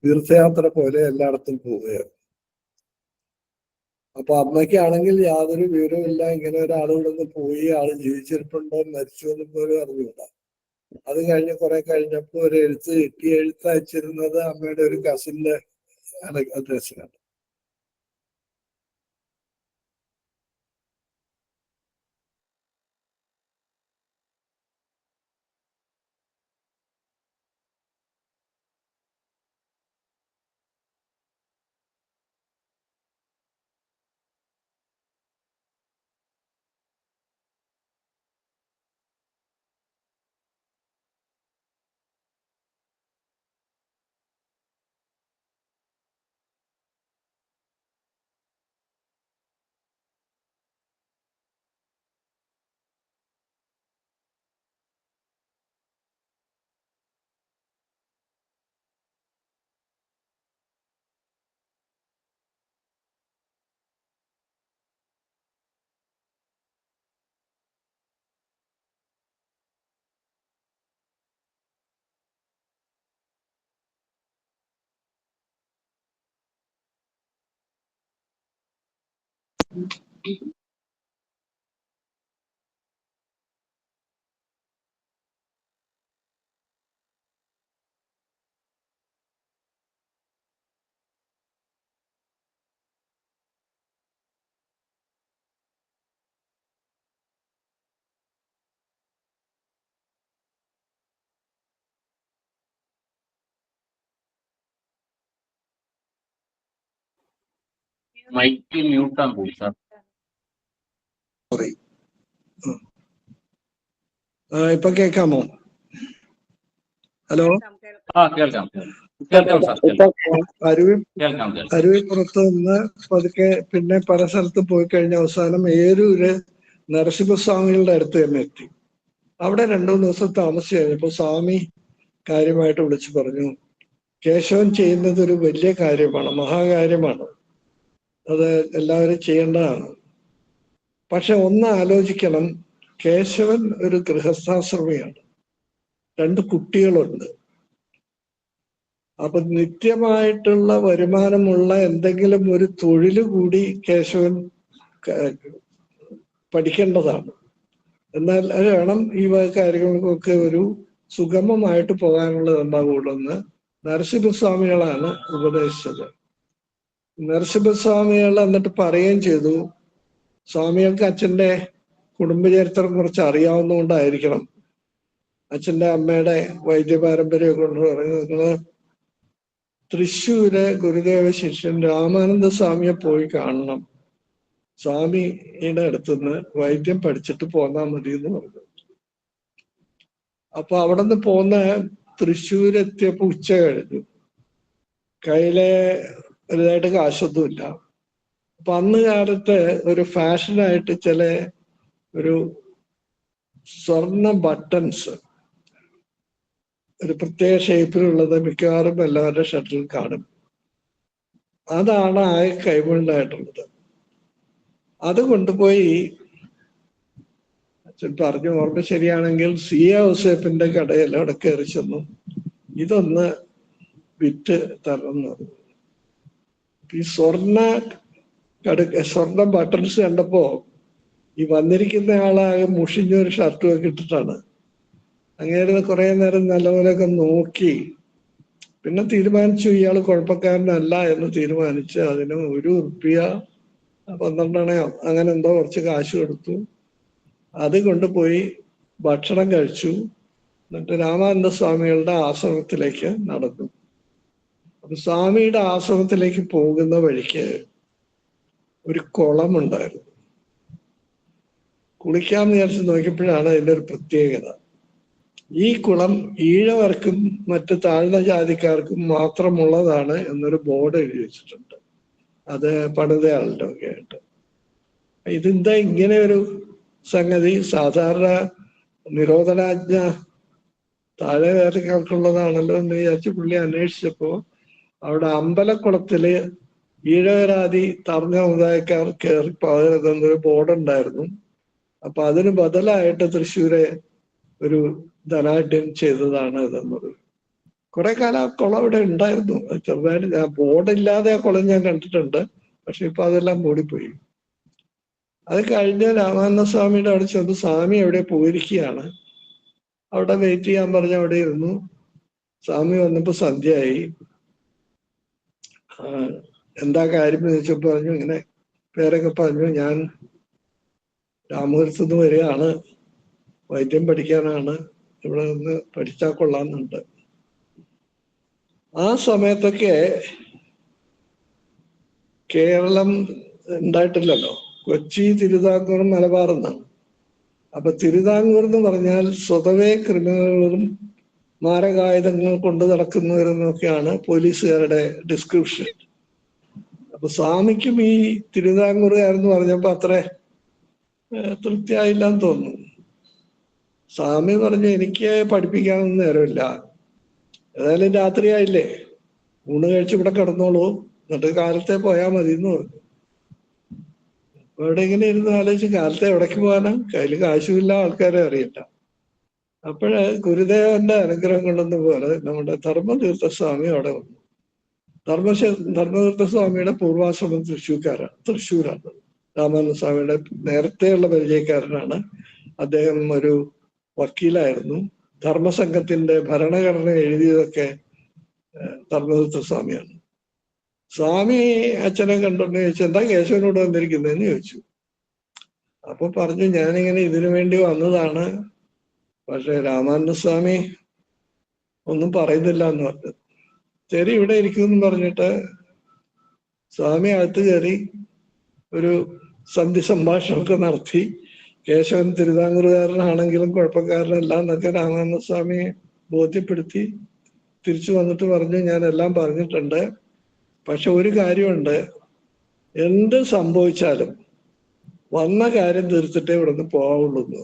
തീർത്ഥയാത്ര പോലെ എല്ലായിടത്തും പോവുകയാണ്. അപ്പൊ അമ്മയ്ക്കാണെങ്കിൽ യാതൊരു വിവരവും ഇല്ല. ഇങ്ങനെ ഒരാളുടെ നിന്ന് പോയി, ആള് ജീവിച്ചിരിപ്പുണ്ടോ മരിച്ചു എന്നും പോലും അറിഞ്ഞൂടാ. അത് കഴിഞ്ഞ് കുറെ കഴിഞ്ഞപ്പോ ഒരു എഴുത്ത് കിട്ടി. എഴുത്ത് അയച്ചിരുന്നത് അമ്മയുടെ ഒരു കസിന്റെ അഡ്രസ്സിലാണ്. മൈക്ക് മ്യൂട്ടാൻ പോയി സാർ. ഇപ്പൊ കേൾക്കാമോ? ഹലോ, കേൾക്കാം. അരുവിപ്പുറത്ത് നിന്ന് പതുക്കെ പിന്നെ പല സ്ഥലത്ത് പോയി കഴിഞ്ഞ അവസാനം ഏരൂര് നരസിംഹസ്വാമികളുടെ അടുത്ത് തന്നെ എത്തി. അവിടെ 2-3 ദിവസം താമസിച്ച് കഴിഞ്ഞപ്പോ സ്വാമി കാര്യമായിട്ട് വിളിച്ചു പറഞ്ഞു, കേശവൻ ചെയ്യുന്നത് ഒരു വലിയ കാര്യമാണ്, മഹാകാര്യമാണ്, അത് എല്ലാവരും ചെയ്യേണ്ടതാണ്. പക്ഷെ ഒന്ന് ആലോചിക്കണം, കേശവൻ ഒരു ഗൃഹസ്ഥാശ്രമിയാണ്, 2 കുട്ടികളുണ്ട്. അപ്പൊ നിത്യമായിട്ടുള്ള വരുമാനമുള്ള എന്തെങ്കിലും ഒരു തൊഴിൽ കൂടി കേശവൻ പഠിക്കേണ്ടതാണ്. എന്നാൽ അത് വേണം ഈ കാര്യങ്ങൾക്കൊക്കെ ഒരു സുഗമമായിട്ട് പോകാനുള്ളത് ഉണ്ടാവുള്ളൂ എന്ന് നരസിംഹസ്വാമികളാണ് ഉപദേശിച്ചത്. നരസിംഹസ്വാമികൾ എന്നിട്ട് പറയുകയും ചെയ്തു, സ്വാമികൾക്ക് അച്ഛൻ്റെ കുടുംബചരിത്രം കുറച്ച് അറിയാവുന്നതുകൊണ്ടായിരിക്കണം അച്ഛൻ്റെ അമ്മയുടെ വൈദ്യപാരമ്പര്യം കൊണ്ട് പറയുന്നത്, തൃശ്ശൂര് ഗുരുദേവ ശിഷ്യൻ രാമാനന്ദ സ്വാമിയെ പോയി കാണണം, സ്വാമിയുടെ അടുത്തുനിന്ന് വൈദ്യം പഠിച്ചിട്ട് പോന്നാൽ മതി എന്ന് പറഞ്ഞു. അപ്പൊ അവിടെ നിന്ന് പോന്ന തൃശ്ശൂരെത്തിയപ്പോ ഉച്ച കഴിഞ്ഞു, കയ്യിലെ വലുതായിട്ട് കാശൊന്നുമില്ല. അപ്പൊ അന്ന് കാലത്ത് ഒരു ഫാഷനായിട്ട് ചില ഒരു സ്വർണ്ണ ബട്ടൺസ് ഒരു പ്രത്യേക ഷേപ്പിലുള്ളത് മിക്കവാറും എല്ലാവരുടെ ഷർട്ടിൽ കാണും. അതാണ് ആ കൈമുണ്ടായിട്ടുള്ളത്. അത് കൊണ്ടുപോയി അച്ഛൻ പറഞ്ഞു, ഓർമ്മ ശരിയാണെങ്കിൽ സി എ ഔസേപ്പിന്റെ കടയിൽ അവിടെ കയറി ചെന്നു, ഇതൊന്ന് വിറ്റ് തരണം എന്ന് പറഞ്ഞു. ഈ സ്വർണ്ണ ബട്ടൺസ് കണ്ടപ്പോ ഈ വന്നിരിക്കുന്ന ആളാകെ മുഷിഞ്ഞൊരു ഷർട്ടും ഒക്കെ ഇട്ടിട്ടാണ്. അങ്ങനെ കുറെ നേരം നല്ലപോലെയൊക്കെ നോക്കി പിന്നെ തീരുമാനിച്ചു ഇയാൾ കുഴപ്പക്കാരനല്ല എന്ന് തീരുമാനിച്ച് അതിന് 1 ഉറുപ്പിക 12 അണയോ അങ്ങനെ എന്തോ കുറച്ച് കാശ് കൊടുത്തു. അത് കൊണ്ടുപോയി ഭക്ഷണം കഴിച്ചു. എന്നിട്ട് രാമാനന്ദ സ്വാമികളുടെ ആശ്രമത്തിലേക്ക് നടന്നു. അപ്പൊ സ്വാമിയുടെ ആശ്രമത്തിലേക്ക് പോകുന്ന വഴിക്ക് ഒരു കുളമുണ്ടായിരുന്നു. കുളിക്കാമെന്ന് വിചാരിച്ച് നോക്കിയപ്പോഴാണ് അതിൻ്റെ ഒരു പ്രത്യേകത. ഈ കുളം ഈഴവർക്കും മറ്റ് താഴ്ന്ന ജാതിക്കാർക്കും മാത്രമുള്ളതാണ് എന്നൊരു ബോർഡ് എഴുതി വെച്ചിട്ടുണ്ട്. അത് പണിതയാളുടെ ഒക്കെ ആയിട്ട്. ഇതെന്താ ഇങ്ങനെ ഒരു സംഗതി? സാധാരണ നിരോധനാജ്ഞ താഴെ ജാതിക്കാർക്കുള്ളതാണല്ലോ എന്ന് വിചാരിച്ച് പുള്ളി അന്വേഷിച്ചപ്പോ അവിടെ അമ്പലക്കുളത്തില് ഈഴവരാതി തർഞ്ഞ സമുദായക്കാർ കയറി പകരുന്നൊരു ബോർഡ് ഉണ്ടായിരുന്നു. അപ്പൊ അതിന് ബദലായിട്ട് തൃശ്ശൂരെ ഒരു ധനാഢ്യം ചെയ്തതാണ് ഇതെന്നത്. കുറെ കാലം ആ കുളം ഇവിടെ ഉണ്ടായിരുന്നു. ചെറുതായിട്ട് ബോർഡില്ലാതെ ആ കുളം ഞാൻ കണ്ടിട്ടുണ്ട്. പക്ഷെ ഇപ്പൊ അതെല്ലാം മൂടിപ്പോയി. അത് കഴിഞ്ഞ് രാമാനന്ദ സ്വാമിയുടെ അവിടെ ചെന്ന് സ്വാമി എവിടെ പോയിരിക്കുകയാണ്. അവിടെ വെയിറ്റ് ചെയ്യാൻ പറഞ്ഞ് അവിടെ ഇരുന്നു. സ്വാമി വന്നപ്പോ സന്ധ്യയായി. എന്താ കാര്യം എന്ന് ചോദിച്ചപ്പോ പറഞ്ഞു ഇങ്ങനെ പേരൊക്കെ പറഞ്ഞു, ഞാൻ രാമപുരത്തുനിന്ന് വരികയാണ്, വൈദ്യം പഠിക്കാനാണ്, ഇവിടെ നിന്ന് പഠിച്ചാൽ കൊള്ളാമെന്നുണ്ട്. ആ സമയത്തൊക്കെ കേരളം ഉണ്ടായിട്ടില്ലല്ലോ. കൊച്ചി, തിരുവിതാംകൂർ, മലബാർ എന്നാണ്. അപ്പൊ തിരുവിതാംകൂർ എന്ന് പറഞ്ഞാൽ സ്വതവേ ക്രിമിനലുകളും മാരകായുധങ്ങൾ കൊണ്ട് നടക്കുന്നവരെന്നൊക്കെയാണ് പോലീസുകാരുടെ ഡിസ്ക്രിപ്ഷൻ. അപ്പൊ സ്വാമിക്കും ഈ തിരുവിതാംകൂറുകാരെന്ന് പറഞ്ഞപ്പോ അത്ര തൃപ്തിയായില്ലെന്ന് തോന്നുന്നു. സ്വാമി പറഞ്ഞു എനിക്ക് പഠിപ്പിക്കാനൊന്നും നേരമില്ല, ഏതായാലും രാത്രിയായില്ലേ, ഊണ് കഴിച്ച് ഇവിടെ കിടന്നോളൂ, എന്നിട്ട് കാലത്തെ പോയാൽ മതി എന്ന് പറഞ്ഞു. അവിടെ ഇങ്ങനെ ഇരുന്ന് ആലോചിച്ച് കാലത്തെ എവിടേക്ക് പോകാനാ, കയ്യിൽ കാശുമില്ല, ആൾക്കാരെ അറിയില്ല. അപ്പോഴ് ഗുരുദേവന്റെ അനുഗ്രഹം കൊണ്ടെന്ന പോലെ നമ്മുടെ ധർമ്മതീർത്ഥ സ്വാമി അവിടെ വന്നു. ധർമ്മതീർത്ഥ സ്വാമിയുടെ പൂർവാശ്രമം തൃശ്ശൂരാണ്. രാമാനന്ദ സ്വാമിയുടെ നേരത്തെയുള്ള പരിചയക്കാരനാണ്. അദ്ദേഹം ഒരു വക്കീലായിരുന്നു. ധർമ്മസംഘത്തിന്റെ ഭരണഘടന എഴുതിയതൊക്കെ ധർമ്മതീർത്ഥ സ്വാമിയാണ്. സ്വാമി അച്ഛനെ കണ്ടോണ്ട് ചോദിച്ചു, എന്താ കേശവനോട് വന്നിരിക്കുന്നതെന്ന് ചോദിച്ചു. അപ്പൊ പറഞ്ഞു, ഞാനിങ്ങനെ ഇതിനു വേണ്ടി വന്നതാണ്, പക്ഷെ രാമാനന്ദ സ്വാമി ഒന്നും പറയുന്നില്ല എന്ന് പറഞ്ഞു. ശരി, ഇവിടെ ഇരിക്കുമെന്ന് പറഞ്ഞിട്ട് സ്വാമി അകത്ത് കയറി ഒരു സന്ധി സംഭാഷണമൊക്കെ നടത്തി. കേശവൻ തിരുവിതാംകൂറുകാരനാണെങ്കിലും കുഴപ്പക്കാരനല്ല എന്നൊക്കെ രാമാനന്ദ സ്വാമിയെ ബോധ്യപ്പെടുത്തി തിരിച്ചു വന്നിട്ട് പറഞ്ഞു, ഞാൻ എല്ലാം പറഞ്ഞിട്ടുണ്ട്, പക്ഷെ ഒരു കാര്യമുണ്ട്, എന്ത് സംഭവിച്ചാലും വന്ന കാര്യം തീർത്തിട്ടേ ഇവിടെ നിന്ന് പോവുള്ളൂ.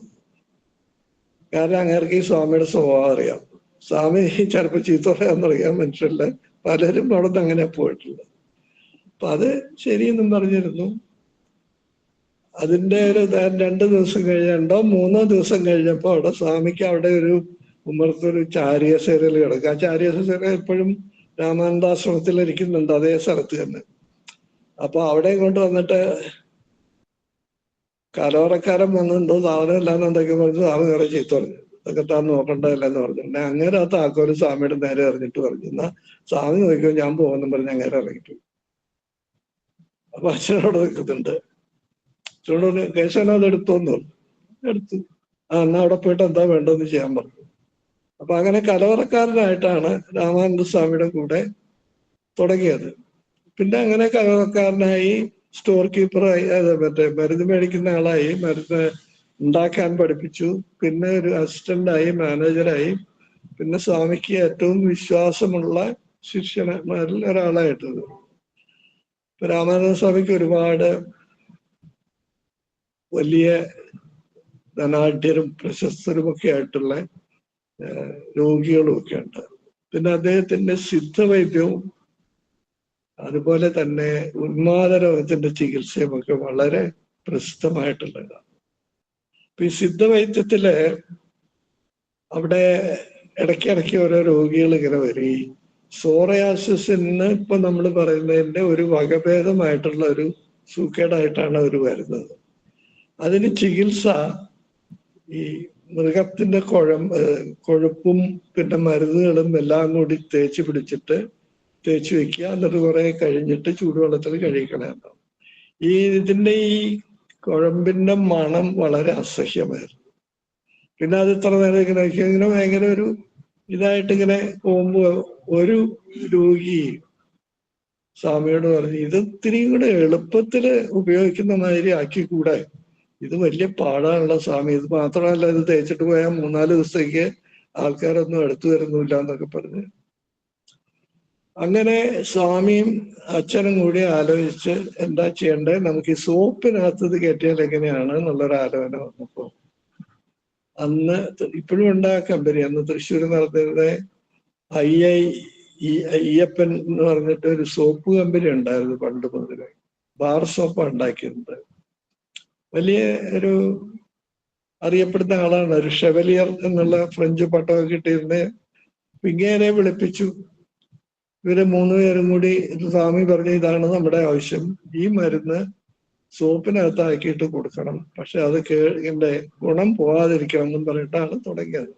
കാരണം അങ്ങേർക്ക് ഈ സ്വാമിയുടെ സ്വഭാവം അറിയാം. സ്വാമി ചിലപ്പോൾ ചീത്ത പറയാൻ തുടങ്ങിയ മനുഷ്യല്ല, പലരും അവിടെ നിന്ന് അങ്ങനെ പോയിട്ടുള്ളത്. അപ്പൊ അത് ശരിയെന്നും പറഞ്ഞിരുന്നു. അതിന്റെ ഒരു 2 ദിവസം കഴിഞ്ഞ് 2-3 ദിവസം കഴിഞ്ഞപ്പോ അവിടെ സ്വാമിക്ക് അവിടെ ഒരു ഉമ്മർത്തൊരു ചാരിയസേരയിൽ കിടക്കുക. ആ ചാരിയസേര എപ്പോഴും രാമാനന്ദാശ്രമത്തിൽ ഇരിക്കുന്നുണ്ട്, അതേ സ്ഥലത്ത് തന്നെ. അപ്പൊ അവിടെ കൊണ്ട് വന്നിട്ട് കലോറക്കാരൻ വന്നിട്ടുണ്ടോ, സാധനം എല്ലാം എന്തൊക്കെ പറഞ്ഞു. സ്വാമി കുറെ ചീത്ത പറഞ്ഞു, ഇതൊക്കെ താൻ നോക്കണ്ടതല്ലെന്ന് പറഞ്ഞു. അങ്ങനെ ആ താക്കോല് സ്വാമിയുടെ നേരെ എറിഞ്ഞിട്ട് പറഞ്ഞു, എന്നാ സ്വാമി നോക്കിയോ, ഞാൻ പോകുന്നു പറഞ്ഞ് അങ്ങനെ ഇറങ്ങിട്ടു. അപ്പൊ അച്ഛനോട് നിൽക്കുന്നുണ്ട്. അച്ഛനോട് കേശവൻ അത് എടുത്തോന്ന് പറഞ്ഞു. എടുത്തു. എന്നാ അവിടെ പോയിട്ട് എന്താ വേണ്ടതെന്ന് ചെയ്യാൻ പറഞ്ഞു. അപ്പൊ അങ്ങനെ കലവറക്കാരനായിട്ടാണ് രാമാനന്ദ സ്വാമിയുടെ കൂടെ തുടങ്ങിയത്. പിന്നെ അങ്ങനെ കലവറക്കാരനായി, സ്റ്റോർ കീപ്പറായി, മറ്റേ മരുന്ന് മേടിക്കുന്ന ആളായി, മരുന്ന് ഉണ്ടാക്കാൻ പഠിപ്പിച്ചു. പിന്നെ ഒരു അസിസ്റ്റന്റായി, മാനേജറായി. പിന്നെ സ്വാമിക്ക് ഏറ്റവും വിശ്വാസമുള്ള ശിഷ്യന്മാരിൽ ഒരാളായിട്ടത്. ഇപ്പൊ രാമാനന്ദ സ്വാമിക്ക് ഒരുപാട് വലിയ ധനാഢ്യരും പ്രശസ്തരുമൊക്കെ ആയിട്ടുള്ള രോഗികളും ഒക്കെ ഉണ്ട്. പിന്നെ അദ്ദേഹത്തിന്റെ സിദ്ധവൈദ്യവും അതുപോലെ തന്നെ ഉന്മാദ രോഗത്തിന്റെ ചികിത്സയും ഒക്കെ വളരെ പ്രസിദ്ധമായിട്ടുള്ളതാണ്. ഇപ്പൊ ഈ സിദ്ധവൈദ്യത്തില് അവിടെ ഇടയ്ക്കിടയ്ക്ക് ഓരോ രോഗികൾ ഇങ്ങനെ വരികയും സോറയാസിന് ഇപ്പൊ നമ്മൾ പറയുന്നതിന്റെ ഒരു വകഭേദമായിട്ടുള്ള ഒരു സൂക്കേടായിട്ടാണ് അവർ വരുന്നത്. അതിന് ചികിത്സ ഈ മൃഗത്തിന്റെ കൊഴുപ്പും പിന്നെ മരുന്നുകളും എല്ലാം കൂടി തേച്ച് പിടിച്ചിട്ട് തേച്ച് വെക്കുക, എന്നിട്ട് കുറെ കഴിഞ്ഞിട്ട് ചൂടുവെള്ളത്തിൽ കഴിക്കണേണ്ടാവും. ഇതിന്റെ ഈ കുഴമ്പിന്റെ മണം വളരെ അസഹ്യമായിരുന്നു. പിന്നെ അത് ഇത്ര നേരം ഇങ്ങനെ ഭയങ്കര ഒരു ഇതായിട്ട് ഇങ്ങനെ പോകുമ്പോ ഒരു രോഗി സ്വാമിയോട് പറഞ്ഞു, ഇത് ഇത്തിരി കൂടെ എളുപ്പത്തില് ഉപയോഗിക്കുന്ന മാതിരി ആക്കിക്കൂടെ, ഇത് വലിയ പാടാണുള്ള സ്വാമി, ഇത് മാത്രമല്ല ഇത് തേച്ചിട്ട് പോയാൽ 3-4 ദിവസത്തേക്ക് ആൾക്കാരൊന്നും അടുത്തു വരുന്നില്ല എന്നൊക്കെ പറഞ്ഞ്. അങ്ങനെ സ്വാമിയും അച്ഛനും കൂടി ആലോചിച്ച് എന്താ ചെയ്യേണ്ടത്, നമുക്ക് ഈ സോപ്പിനകത്ത് ഇത് കയറ്റിയാൽ എങ്ങനെയാണ് എന്നുള്ളൊരു ആലോചന വന്നപ്പോ അന്ന് ഇപ്പോഴും ഉണ്ട് ആ കമ്പനി. അന്ന് തൃശ്ശൂർ നടത്തുന്നത് അയ്യപ്പൻ എന്ന് പറഞ്ഞിട്ട് ഒരു സോപ്പ് കമ്പനി ഉണ്ടായിരുന്നു പണ്ട് മുതലേ. ബാർ സോപ്പ് ഉണ്ടാക്കിയിട്ടുണ്ട്. വലിയ ഒരു അറിയപ്പെടുന്ന ആളാണ്, ഒരു ഷെവലിയർ എന്നുള്ള ഫ്രഞ്ച് പട്ടമൊക്കെ കിട്ടിയിരുന്നെ. ഇങ്ങനെ വിളിപ്പിച്ചു. ഇവര് 3 പേരും കൂടി സ്വാമി പറഞ്ഞു, ഇതാണ് നമ്മുടെ ആവശ്യം, ഈ മരുന്ന് സോപ്പിനകത്താക്കിയിട്ട് കൊടുക്കണം, പക്ഷെ അത് ഇതിന്റെ ഗുണം പോകാതിരിക്കണം എന്നും പറഞ്ഞിട്ടാണ് തുടങ്ങിയത്.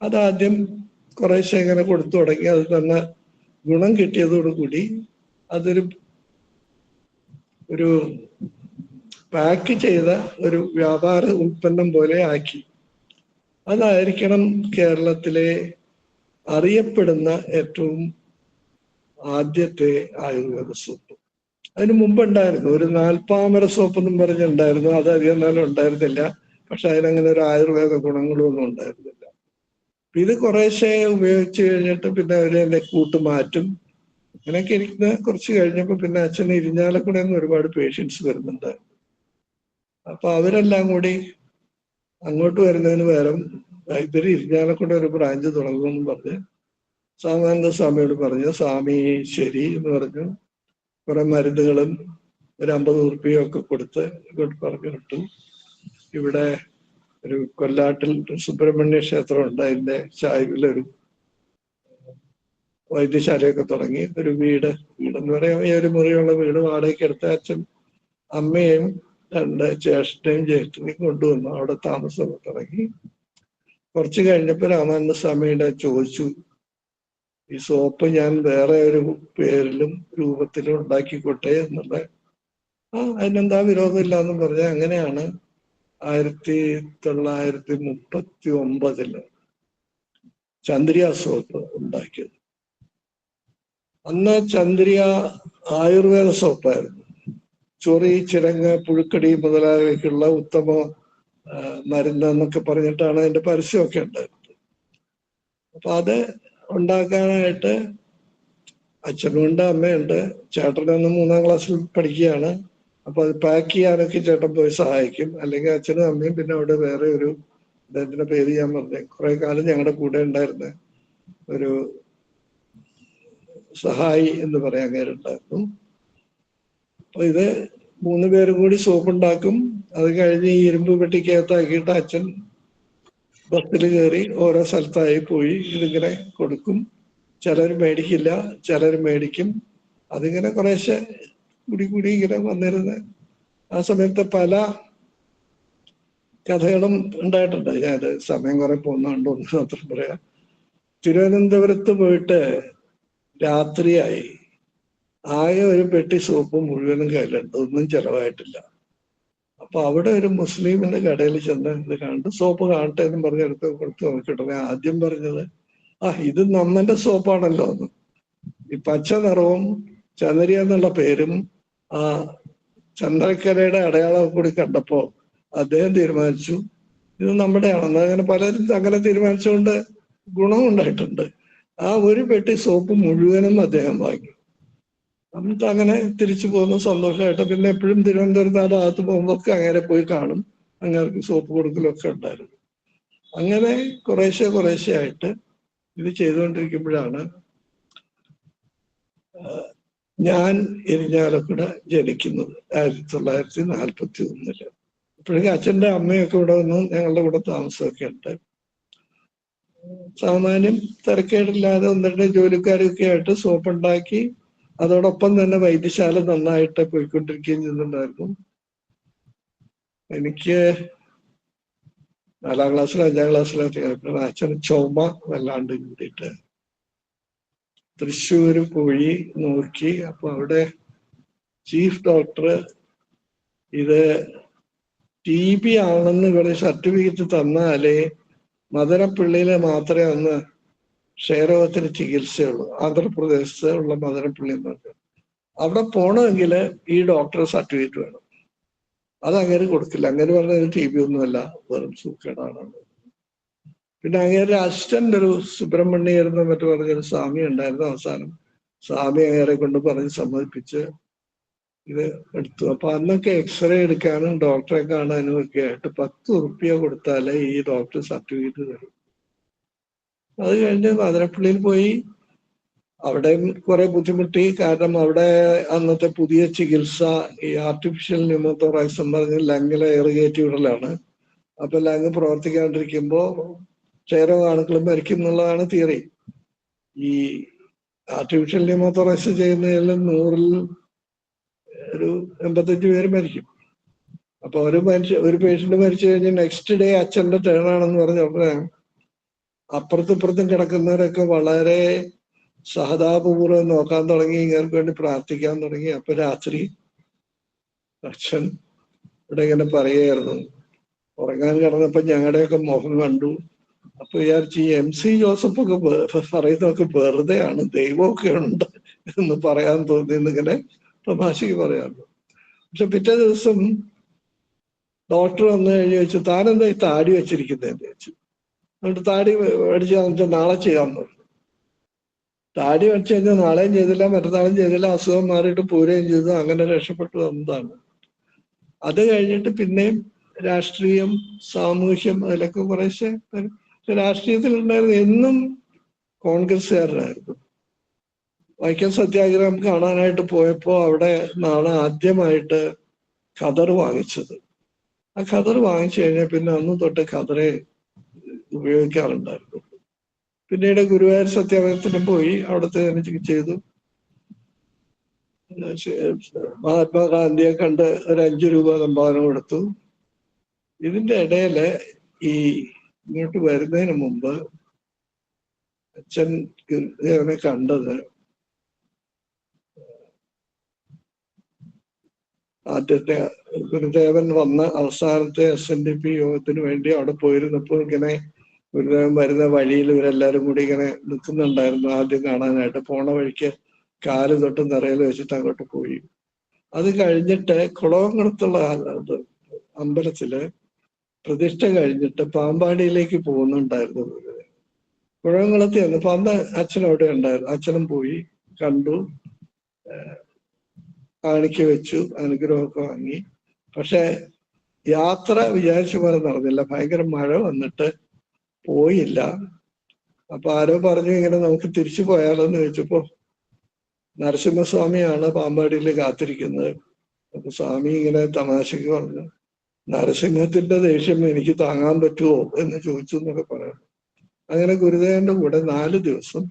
അതാദ്യം കുറേശ്ശെ ഇങ്ങനെ കൊടുത്തു തുടങ്ങി. അത് തന്നെ ഗുണം കിട്ടിയതോടുകൂടി അതൊരു പാക്ക് ചെയ്ത ഒരു വ്യാപാര ഉൽപ്പന്നം പോലെ ആക്കി. അതായിരിക്കണം കേരളത്തിലെ അറിയപ്പെടുന്ന ഏറ്റവും ആദ്യത്തെ ആയുർവേദ സോപ്പ്. അതിന് മുമ്പുണ്ടായിരുന്നു ഒരു നാൽപ്പാമര സോപ്പ് എന്നും പറഞ്ഞുണ്ടായിരുന്നു. അത് അധികം നാളും ഉണ്ടായിരുന്നില്ല. പക്ഷെ അതിനങ്ങനെ ഒരു ആയുർവേദ ഗുണങ്ങളൊന്നും ഉണ്ടായിരുന്നില്ല. ഇത് കുറേശ്ശെ ഉപയോഗിച്ച് കഴിഞ്ഞിട്ട് പിന്നെ അവരെ കൂട്ട് മാറ്റും. അങ്ങനെയൊക്കെ ഇരിക്കുന്ന കുറച്ച് കഴിഞ്ഞപ്പോ പിന്നെ അച്ഛന് ഇരിഞ്ഞാലക്കുടയിൽ നിന്ന് ഒരുപാട് പേഷ്യൻസ് വരുന്നുണ്ടായിരുന്നു. അപ്പൊ അവരെല്ലാം കൂടി അങ്ങോട്ട് വരുന്നതിന് പകരം ഇവര് ഇരിഞ്ഞാലക്കുട ഒരു ബ്രാഞ്ച് തുടങ്ങുമെന്ന് പറഞ്ഞ് സാമാനന്ദ സ്വാമിയോട് പറഞ്ഞു. സ്വാമി ശരി എന്ന് പറഞ്ഞു. കുറെ മരുന്നുകളും ഒരു 50 ഉറുപ്പികയും ഒക്കെ കൊടുത്ത് ഇങ്ങോട്ട് പറഞ്ഞു വിട്ടു. ഇവിടെ ഒരു കൊല്ലാട്ടിൽ സുബ്രഹ്മണ്യ ക്ഷേത്രം ഉണ്ട്, അതിന്റെ ചായ്വിലൊരു വൈദ്യശാലയൊക്കെ തുടങ്ങി. ഒരു വീടെന്ന് പറയാൻ ഒരു മുറിയുള്ള വീട് വാടകയ്ക്ക് എടുത്ത അച്ഛൻ അമ്മയും 2 ജ്യേഷ്ഠയും ജ്യേഷ്ഠനെയും കൊണ്ടുവന്നു. അവിടെ താമസമൊക്കെ തുടങ്ങി. കുറച്ച് കഴിഞ്ഞപ്പോ രാമാനന്ദ സ്വാമിയുടെ ചോദിച്ചു, ഈ സോപ്പ് ഞാൻ വേറെ ഒരു പേരിലും രൂപത്തിലും ഉണ്ടാക്കിക്കോട്ടെ എന്നുള്ള. അതിനെന്താ വിരോധമില്ല എന്നും പറഞ്ഞ. അങ്ങനെയാണ് 1939 ചന്ദ്രിയ സോപ്പ് ഉണ്ടാക്കിയത്. അന്ന് ചന്ദ്രിയ ആയുർവേദ സോപ്പായിരുന്നു. ചൊറി, ചിരങ്ങ്, പുഴുക്കടി മുതലായവയ്ക്കുള്ള ഉത്തമ മരുന്ന് എന്നൊക്കെ പറഞ്ഞിട്ടാണ് അതിന്റെ പരസ്യമൊക്കെ ഉണ്ടായിരുന്നത്. അപ്പൊ അത് ഉണ്ടാക്കാനായിട്ട് അച്ഛനുണ്ട്, അമ്മയുണ്ട്. ചേട്ടനൊന്ന് 3-ാം ക്ലാസ്സിൽ പഠിക്കുകയാണ്. അപ്പൊ അത് പാക്ക് ചെയ്യാനൊക്കെ ചേട്ടൻ പോയി സഹായിക്കും. അല്ലെങ്കിൽ അച്ഛനും അമ്മയും പിന്നെ അവിടെ വേറെ ഒരു, അദ്ദേഹത്തിന്റെ പേര് ഞാൻ പറഞ്ഞേ, കുറെ കാലം ഞങ്ങളുടെ കൂടെ ഉണ്ടായിരുന്ന ഒരു സഹായി എന്ന് പറയാൻ പേരുണ്ടായിരുന്നു. അപ്പൊ ഇത് 3 പേരും കൂടി സോപ്പ് ഉണ്ടാക്കും. അത് കഴിഞ്ഞ് ഈ ഇരുമ്പ് പെട്ടിക്കകത്താക്കിയിട്ട് അച്ഛൻ ബസ്സിൽ കയറി ഓരോ സ്ഥലത്തായി പോയി ഇതിങ്ങനെ കൊടുക്കും. ചിലർ മേടിക്കില്ല, ചിലർ മേടിക്കും. അതിങ്ങനെ കുറേശ്ശെ കൂടി ഇങ്ങനെ വന്നിരുന്ന ആ സമയത്ത് പല കഥകളും ഉണ്ടായിട്ടുണ്ട്. ഞാനത് സമയം കുറെ പോകുന്നുണ്ടോ എന്ന് മാത്രം പറയാം. തിരുവനന്തപുരത്ത് പോയിട്ട് രാത്രിയായി. ആകെ ഒരു പെട്ടി സോപ്പ് മുഴുവനും കയ്യിലുണ്ട്, ഒന്നും ചെലവായിട്ടില്ല. അപ്പൊ അവിടെ ഒരു മുസ്ലിമിന്റെ കടയിൽ ചെന്ന് ഇത് കണ്ട് സോപ്പ് കാണട്ടെ എന്നും പറഞ്ഞെടുത്ത് കൊടുത്ത് നോക്കിയിട്ട് ആദ്യം പറഞ്ഞത്, ഇത് നമ്മന്റെ സോപ്പാണല്ലോ എന്ന്. ഈ പച്ച നിറവും ചന്ദ്രിയ എന്നുള്ള പേരും ആ ചന്ദ്രക്കരയുടെ അടയാളം കൂടി കണ്ടപ്പോ അദ്ദേഹം തീരുമാനിച്ചു ഇത് നമ്മുടെയാണെന്ന്. അങ്ങനെ പലരും അങ്ങനെ തീരുമാനിച്ചുകൊണ്ട് ഗുണമുണ്ടായിട്ടുണ്ട്. ആ ഒരു പെട്ടി സോപ്പ് മുഴുവനും അദ്ദേഹം വാങ്ങി. എന്നിട്ട് അങ്ങനെ തിരിച്ചു പോകുന്ന സന്തോഷമായിട്ട് പിന്നെ എപ്പോഴും തിരുവനന്തപുരത്ത് ആ ഭാഗത്ത് പോകുമ്പോഴൊക്കെ അങ്ങനെ പോയി കാണും. അങ്ങനെ സോപ്പ് കൊടുക്കലൊക്കെ ഉണ്ടായിരുന്നു. അങ്ങനെ കുറേശ്ശെ ആയിട്ട് ഇത് ചെയ്തുകൊണ്ടിരിക്കുമ്പോഴാണ് ഞാൻ ഇരിഞ്ഞാലക്കുട ജനിക്കുന്നത് 1941. അപ്പോഴേക്കും അച്ഛൻ്റെ അമ്മയൊക്കെ ഇവിടെ വന്ന് ഞങ്ങളുടെ കൂടെ താമസമൊക്കെ ഉണ്ട്. സാമാന്യം തിരക്കേടില്ലാതെ 1-2 ജോലിക്കാരൊക്കെ ആയിട്ട് സോപ്പ് ഉണ്ടാക്കി അതോടൊപ്പം തന്നെ വൈദ്യശാല നന്നായിട്ട് പോയിക്കൊണ്ടിരിക്കുകയും ചെയ്യുന്നുണ്ടായിരുന്നു. എനിക്ക് 4ാം ക്ലാസ്സിലോ 5ാം ക്ലാസ്സിലോ അച്ഛന് ചുമ വല്ലാണ്ട് കൂടിയിട്ട് തൃശ്ശൂര് പോയി നോക്കി. അപ്പൊ അവിടെ ചീഫ് ഡോക്ടർ ഇത് TB ആണെന്ന് ഇവിടെ സർട്ടിഫിക്കറ്റ് തന്നാലേ മദനപ്പള്ളിയില് മാത്രമേ അന്ന് ക്ഷയരോഗത്തിന് ചികിത്സയുള്ളൂ. ആന്ധ്രാപ്രദേശത്ത് ഉള്ള മദനപ്പള്ളി എന്ന് പറഞ്ഞു. അവിടെ പോകണമെങ്കിൽ ഈ ഡോക്ടറെ സർട്ടിഫിക്കറ്റ് വേണം. അത് അങ്ങനെ കൊടുക്കില്ല. അങ്ങനെ പറഞ്ഞത് TB ഒന്നുമല്ല, വെറും സൂക്കേടാണ്. പിന്നെ അങ്ങനെ അസിസ്റ്റന്റ് ഒരു സുബ്രഹ്മണ്യായിരുന്നു മറ്റു പറഞ്ഞൊരു സ്വാമി ഉണ്ടായിരുന്നു. അവസാനം സ്വാമി അങ്ങനെ കൊണ്ട് പറഞ്ഞ് സമ്മതിപ്പിച്ച് ഇത് എടുത്തു. അപ്പൊ അന്നൊക്കെ എക്സ്റേ എടുക്കാനും ഡോക്ടറെ കാണാനും ഒക്കെ ആയിട്ട് 10 ഉറുപ്പിക കൊടുത്താലേ ഈ ഡോക്ടർ സർട്ടിഫിക്കറ്റ് തരും. അത് കഴിഞ്ഞ് മദനപ്പള്ളിയിൽ പോയി. അവിടെ കുറെ ബുദ്ധിമുട്ടി. കാരണം അവിടെ അന്നത്തെ പുതിയ ചികിത്സ ഈ ആർട്ടിഫിഷ്യൽ ന്യൂമോത്തോറാക്സ് എന്ന് പറഞ്ഞ ലങ്ങിലെ എയർ കയറ്റി വിടലാണ്. അപ്പൊ ലങ് പ്രവർത്തിക്കാണ്ടിരിക്കുമ്പോ ക്ഷയരോഗാണുക്കൾ മരിക്കും എന്നുള്ളതാണ് തിയറി. ഈ ആർട്ടിഫിഷ്യൽ ന്യൂമോത്തോറാക്സ് ചെയ്യുന്നതിൽ 100-ൽ ഒരു 85 പേര് മരിക്കും. അപ്പൊ ഒരു പേഷ്യന്റ് മരിച്ചു കഴിഞ്ഞ് നെക്സ്റ്റ് ഡേ അച്ഛന്റെ ടേൺ ആണെന്ന് പറഞ്ഞപ്പോൾ അപ്പുറത്തും കിടക്കുന്നവരൊക്കെ വളരെ സഹതാപപൂർവ്വം നോക്കാൻ തുടങ്ങി, ഇങ്ങൾക്ക് വേണ്ടി പ്രാർത്ഥിക്കാൻ തുടങ്ങി. അപ്പൊ രാത്രി അച്ഛൻ ഇവിടെ ഇങ്ങനെ പറയുകയായിരുന്നു. ഉറങ്ങാൻ കിടന്നപ്പോ ഞങ്ങളുടെയൊക്കെ മുഖം കണ്ടു. അപ്പൊ വിചാരിച്ചു ഈ MC ജോസഫ് ഒക്കെ പറയുന്നതൊക്കെ വെറുതെയാണ്, ദൈവമൊക്കെ ഉണ്ട് എന്ന് പറയാൻ തോന്നിയെന്ന് ഇങ്ങനെ തമാശക്ക് പറയാറുണ്ട്. പക്ഷെ പിറ്റേ ദിവസം ഡോക്ടർ വന്നു കഴിഞ്ഞ് ചോദിച്ചു, താനെന്താ ഈ താടി വെച്ചിരിക്കുന്നതെന്ന് ചോദിച്ചു. എന്നിട്ട് താടി മേടിച്ചാൽ നാളെ ചെയ്യാമെന്ന് പറഞ്ഞു. താടി വെച്ച് കഴിഞ്ഞാൽ നാളെയും ചെയ്തില്ല, മറ്റന്നാളും ചെയ്തില്ല, അസുഖം മാറിയിട്ട് പോരുകയും ചെയ്തു. അങ്ങനെ രക്ഷപ്പെട്ടു വന്നതാണ്. അത് കഴിഞ്ഞിട്ട് പിന്നെയും രാഷ്ട്രീയം, സാമൂഹ്യം, അതിലൊക്കെ കുറേശ്ശെ രാഷ്ട്രീയത്തിലുണ്ടായിരുന്നു. എന്നും കോൺഗ്രസ്സുകാരനായിരുന്നു. വൈക്കം സത്യാഗ്രഹം കാണാനായിട്ട് പോയപ്പോ അവിടെ നിന്നാണ് ആദ്യമായിട്ട് ഖദർ വാങ്ങിച്ചത്. ആ ഖദർ വാങ്ങിച്ചു കഴിഞ്ഞാൽ പിന്നെ അന്ന് തൊട്ട് ഖദറെ ഉപയോഗിക്കാറുണ്ടായിരുന്നു. പിന്നീട് ഗുരുവായൂർ സത്യാഗ്രഹത്തിന് പോയി, അവിടുത്തെ ചെയ്തു. മഹാത്മാഗാന്ധിയെ കണ്ട് ഒരു 5 രൂപ സംഭാവന കൊടുത്തു. ഇതിന്റെ ഇടയില് ഈ ഇങ്ങോട്ട് വരുന്നതിന് മുമ്പ് അച്ഛൻ ഗുരുദേവനെ കണ്ടത് ആദ്യത്തെ ഗുരുദേവൻ വന്ന അവസാനത്തെ SNDP യോഗത്തിന് വേണ്ടി അവിടെ പോയിരുന്നപ്പോൾ ഇങ്ങനെ ഗുരുദേവൻ വരുന്ന വഴിയിൽ ഇവരെല്ലാരും കൂടി ഇങ്ങനെ നിൽക്കുന്നുണ്ടായിരുന്നു. ആദ്യം കാണാനായിട്ട് പോണ വഴിക്ക് കാല് തൊട്ട് നിറയിൽ വെച്ചിട്ട് അങ്ങോട്ട് പോയി. അത് കഴിഞ്ഞിട്ട് കുളവങ്കടത്തുള്ള അമ്പലത്തില് പ്രതിഷ്ഠ കഴിഞ്ഞിട്ട് പാമ്പാടിയിലേക്ക് പോകുന്നുണ്ടായിരുന്നു ഗുരുദേവൻ. കുളവങ്കുളത്ത് ചെന്നപ്പോ അന്ന് അച്ഛൻ അവിടെ ഉണ്ടായിരുന്നു. അച്ഛനും പോയി കണ്ടു, കാണിക്ക വെച്ചു, അനുഗ്രഹമൊക്കെ വാങ്ങി. പക്ഷെ യാത്ര വിചാരിച്ച പോലെ നടന്നില്ല. ഭയങ്കര മഴ വന്നിട്ട് പോയില്ല. അപ്പൊ ആരോ പറഞ്ഞു ഇങ്ങനെ നമുക്ക് തിരിച്ചു പോയാലോന്ന് ചോദിച്ചപ്പോ നരസിംഹസ്വാമിയാണ് പാമ്പാടിയിൽ കാത്തിരിക്കുന്നത്. അപ്പൊ സ്വാമി ഇങ്ങനെ തമാശക്ക് പറഞ്ഞു, നരസിംഹത്തിന്റെ ദേഷ്യം എനിക്ക് താങ്ങാൻ പറ്റുമോ എന്ന് ചോദിച്ചു എന്നൊക്കെ പറയാം. അങ്ങനെ ഗുരുദേവന്റെ കൂടെ 4 ദിവസം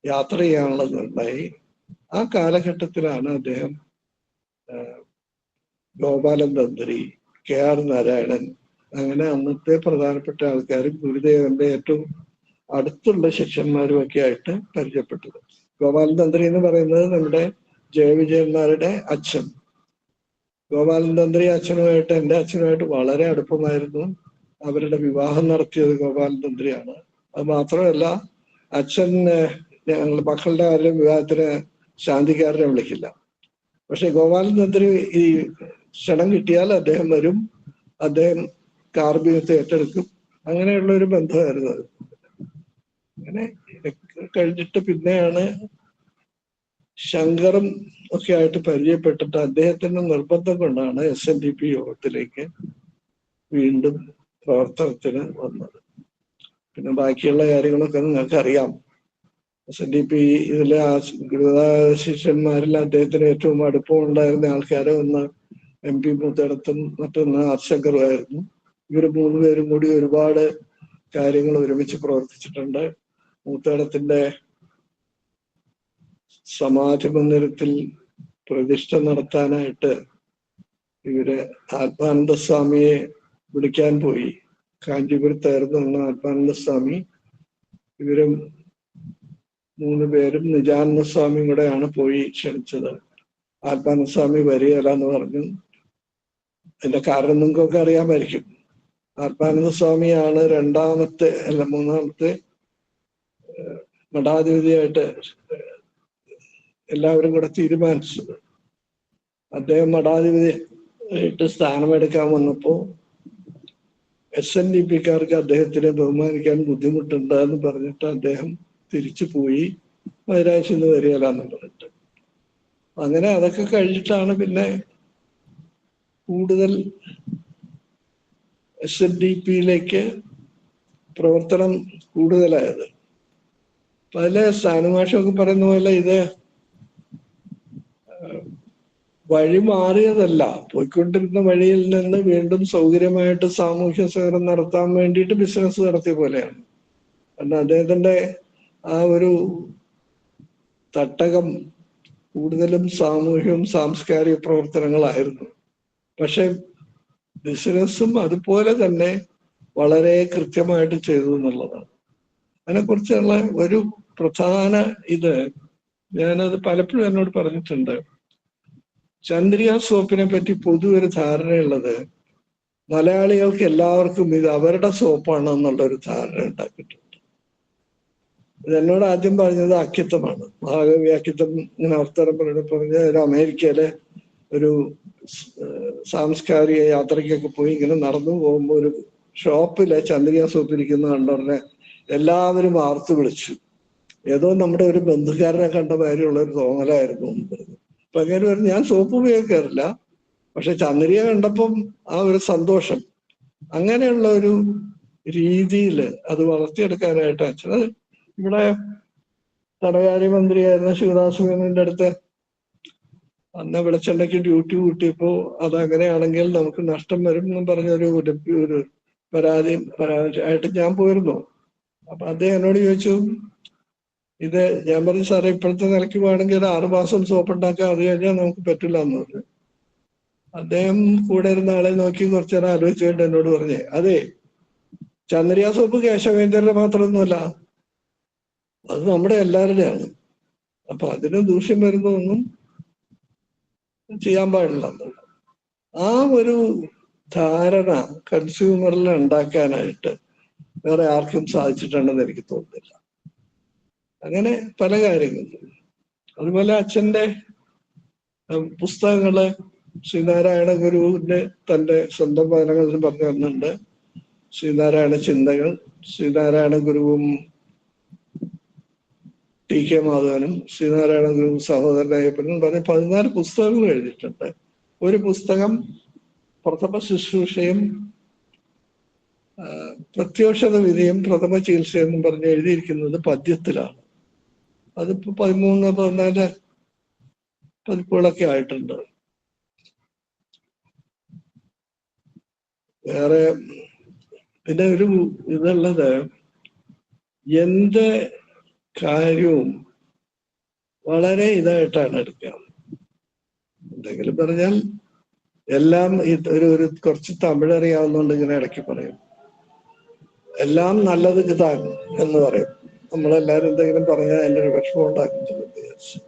യാത്ര ചെയ്യാനുള്ളതുണ്ടായി. ആ കാലഘട്ടത്തിലാണ് അദ്ദേഹം ഗോപാലൻ തന്ത്രി, KR നാരായണൻ, അങ്ങനെ അന്നത്തെ പ്രധാനപ്പെട്ട ആൾക്കാരും ഗുരുദേവന്റെ ഏറ്റവും അടുത്തുള്ള ശിഷ്യന്മാരും ഒക്കെ ആയിട്ട് പരിചയപ്പെട്ടത്. ഗോപാലൻ തന്ത്രി എന്ന് പറയുന്നത് നമ്മുടെ ജയവിജയന്മാരുടെ അച്ഛൻ. ഗോപാലൻ തന്ത്രി അച്ഛനുമായിട്ട്, എൻ്റെ അച്ഛനുമായിട്ട് വളരെ അടുപ്പമായിരുന്നു. അവരുടെ വിവാഹം നടത്തിയത് ഗോപാലൻ തന്ത്രിയാണ്. അത് മാത്രമല്ല, അച്ഛൻ ഞങ്ങൾ മക്കളുടെ ആരുടെയും വിവാഹത്തിന് ശാന്തിക്കാരനെ വിളിക്കില്ല. പക്ഷെ ഗോപാലൻ തന്ത്രി ഈ ക്ഷണം കിട്ടിയാൽ അദ്ദേഹം വരും, അദ്ദേഹം കാർമ്മികത്തെ ഏറ്റെടുക്കും. അങ്ങനെയുള്ള ഒരു ബന്ധമായിരുന്നു അത്. അങ്ങനെ കഴിഞ്ഞിട്ട് പിന്നെയാണ് ശങ്കറും ഒക്കെ ആയിട്ട് പരിചയപ്പെട്ടിട്ട് അദ്ദേഹത്തിന്റെ നിർബന്ധം കൊണ്ടാണ് SNDP യോഗത്തിലേക്ക് വീണ്ടും പ്രവർത്തനത്തിന് വന്നത്. പിന്നെ ബാക്കിയുള്ള കാര്യങ്ങളൊക്കെ നിങ്ങൾക്ക് അറിയാം. SNDP ഇതിലെ ഗുരുദായ ശിഷ്യന്മാരിൽ അദ്ദേഹത്തിന് ഏറ്റവും അടുപ്പം ഉണ്ടായിരുന്ന ആൾക്കാരെ ഒന്ന് MP മുത്തേടത്തും മറ്റൊന്ന് ആർ ശങ്കറുമായിരുന്നു. ഇവർ 3 പേരും കൂടി ഒരുപാട് കാര്യങ്ങൾ ഒരുമിച്ച് പ്രവർത്തിച്ചിട്ടുണ്ട്. മൂത്തേടത്തിന്റെ സമാധി മന്ദിരത്തിൽ പ്രതിഷ്ഠ നടത്താനായിട്ട് ഇവര് ആത്മാനന്ദ സ്വാമിയെ വിളിക്കാൻ പോയി. കാഞ്ചീപുരത്തായിരുന്നു അന്ന് ആത്മാനന്ദ സ്വാമി. ഇവരും 3 പേരും നിജാനന്ദ സ്വാമിയും കൂടെയാണ് പോയി ക്ഷണിച്ചത്. ആത്മാനന്ദ സ്വാമി വരികയില്ല എന്ന് പറഞ്ഞു. അതിന്റെ കാരണം നിങ്ങൾക്കൊക്കെ അറിയാമായിരിക്കും. ആത്മാനന്ദ സ്വാമിയാണ് മൂന്നാമത്തെ മഠാധിപതിയായിട്ട് എല്ലാവരും കൂടെ തീരുമാനിച്ചത്. അദ്ദേഹം മഠാധിപതിയായിട്ട് സ്ഥാനമെടുക്കാൻ വന്നപ്പോ SNDPക്കാർക്ക് അദ്ദേഹത്തിനെ ബഹുമാനിക്കാൻ ബുദ്ധിമുട്ടുണ്ട് എന്ന് പറഞ്ഞിട്ട് അദ്ദേഹം തിരിച്ചു പോയി. മൈരാശിൽ നിന്ന് വരികയില്ലെന്ന് പറഞ്ഞിട്ട്. അങ്ങനെ അതൊക്കെ കഴിഞ്ഞിട്ടാണ് പിന്നെ കൂടുതൽ SNDPയിലേക്ക് പ്രവർത്തനം കൂടുതലായത്. പല സ്ഥാനമാഷമൊക്കെ പറയുന്ന പോലെ ഇത് വഴി മാറിയതല്ല, പോയിക്കൊണ്ടിരുന്ന വഴിയിൽ നിന്ന് വീണ്ടും സൗകര്യമായിട്ട് സാമൂഹ്യ സേവനം നടത്താൻ വേണ്ടിയിട്ട് ബിസിനസ് നടത്തിയ പോലെയാണ്. കാരണം അദ്ദേഹത്തിന്റെ ആ ഒരു തട്ടകം കൂടുതലും സാമൂഹ്യവും സാംസ്കാരിക പ്രവർത്തനങ്ങളായിരുന്നു. പക്ഷെ ബിസിനസ്സും അതുപോലെ തന്നെ വളരെ കൃത്യമായിട്ട് ചെയ്തു എന്നുള്ളതാണ്. അതിനെക്കുറിച്ചുള്ള ഒരു പ്രധാന ഞാനത് പലപ്പോഴും എന്നോട് പറഞ്ഞിട്ടുണ്ട്. ചന്ദ്രിക സോപ്പിനെ പറ്റി പൊതുവൊരു ധാരണയുള്ളത് മലയാളികൾക്ക് എല്ലാവർക്കും ഇത് അവരുടെ സോപ്പാണ് എന്നുള്ളൊരു ധാരണ ഉണ്ടാക്കിയിട്ടുണ്ട്. ഇതെന്നോട് ആദ്യം പറഞ്ഞത് അക്കിത്തമാണ്. മഹാകവി അക്കിത്തം ഇങ്ങനെ അവതരം പറഞ്ഞ ഒരു അമേരിക്കയിലെ ഒരു സാംസ്കാരിക യാത്രയ്ക്കൊക്കെ പോയി ഇങ്ങനെ നടന്നു പോകുമ്പോൾ ഒരു ഷോപ്പിലെ ചന്ദ്രിക സോപ്പ് ഇരിക്കുന്ന കണ്ടോടനെ എല്ലാവരും ആർത്തു വിളിച്ചു. ഏതോ നമ്മുടെ ഒരു ബന്ധുക്കാരനെ കണ്ട കാര്യമുള്ള ഒരു തോന്നലായിരുന്നു എന്ന് പറഞ്ഞു. അപ്പൊ അങ്ങനെ പറഞ്ഞു, ഞാൻ സോപ്പ് ഉപയോഗിക്കാറില്ല, പക്ഷെ ചന്ദ്രിക കണ്ടപ്പം ആ ഒരു സന്തോഷം, അങ്ങനെയുള്ള ഒരു രീതിയിൽ അത് വളർത്തിയെടുക്കാനായിട്ട് അച്ഛൻ ഇവിടെ ധനകാര്യമന്ത്രിയായിരുന്ന ശിവദാസ് മേനോന്റെ അടുത്ത് അന്ന് വെളിച്ചെണ്ണയ്ക്ക് ഡ്യൂട്ടി കൂട്ടിയപ്പോ അതങ്ങനെയാണെങ്കിൽ നമുക്ക് നഷ്ടം വരും എന്നും പറഞ്ഞൊരു പരാതി ആയിട്ട് ഞാൻ പോയിരുന്നു. അപ്പൊ അദ്ദേഹം എന്നോട് ചോദിച്ചു, ഞാൻ പറഞ്ഞു സാറേ ഇപ്പോഴത്തെ നിലയ്ക്ക് വേണമെങ്കിൽ ഒരു 6 മാസം സോപ്പ് ഉണ്ടാക്കാൻ അത് കഴിഞ്ഞാൽ നമുക്ക് പറ്റില്ല എന്ന് പറഞ്ഞു. അദ്ദേഹം കൂടെ ഇരുന്ന ആളെ നോക്കി കുറച്ചു നേരം ആലോചിച്ചുകൊണ്ട് എന്നോട് പറഞ്ഞേ, അതെ, ചന്ദ്രിക സോപ്പ് കേശവേന്ദ്രന്റെ മാത്രമൊന്നുമല്ല, അത് നമ്മുടെ എല്ലാവരുടെയാണ്. അപ്പൊ അതിന് ദൂഷ്യം വരുന്നതൊന്നും ചെയ്യാൻ പാടില്ല. ആ ഒരു ധാരണ കൺസ്യൂമറിൽ ഉണ്ടാക്കാനായിട്ട് വേറെ ആർക്കും സാധിച്ചിട്ടുണ്ടെന്ന് എനിക്ക് തോന്നുന്നില്ല. അങ്ങനെ പല കാര്യങ്ങളും. അതുപോലെ അച്ഛന്റെ പുസ്തകങ്ങള് ശ്രീനാരായണ ഗുരുവിന്റെ തന്റെ സ്വന്തം പഠനങ്ങളിൽ പറഞ്ഞു തരുന്നുണ്ട്. ശ്രീനാരായണ ചിന്തകൾ, ശ്രീനാരായണ ഗുരുവും TK മാധവനും ശ്രീനാരായണ ഗുരു സഹോദരനായപ്പനും പറഞ്ഞ് 14 പുസ്തകങ്ങൾ എഴുതിയിട്ടുണ്ട്. ഒരു പുസ്തകം പ്രഥമ ശുശ്രൂഷയും പ്രത്യോഷത വിധിയും പ്രഥമ ചികിത്സയെന്നും പറഞ്ഞ് എഴുതിയിരിക്കുന്നത് പദ്യത്തിലാണ്. അതിപ്പോ 13-14 പതിപ്പുകളൊക്കെ ആയിട്ടുണ്ട്. വേറെ പിന്നെ ഒരു ഇതുള്ളത്, എന്ത് കാര്യവും വളരെ ഇതായിട്ടാണ് എടുക്കുക. എന്തെങ്കിലും പറഞ്ഞാൽ എല്ലാം ഒരു കുറച്ച് തമിഴ് അറിയാവുന്നതുകൊണ്ട് ഇങ്ങനെ ഇടയ്ക്ക് പറയും, എല്ലാം നല്ലത് ഇതാണ് എന്ന് പറയും. നമ്മളെല്ലാരും എന്തെങ്കിലും പറഞ്ഞാൽ അതിൻ്റെ ഒരു വിഷമം ഉണ്ടാക്കുന്നുണ്ട് വിചാരിച്ചു.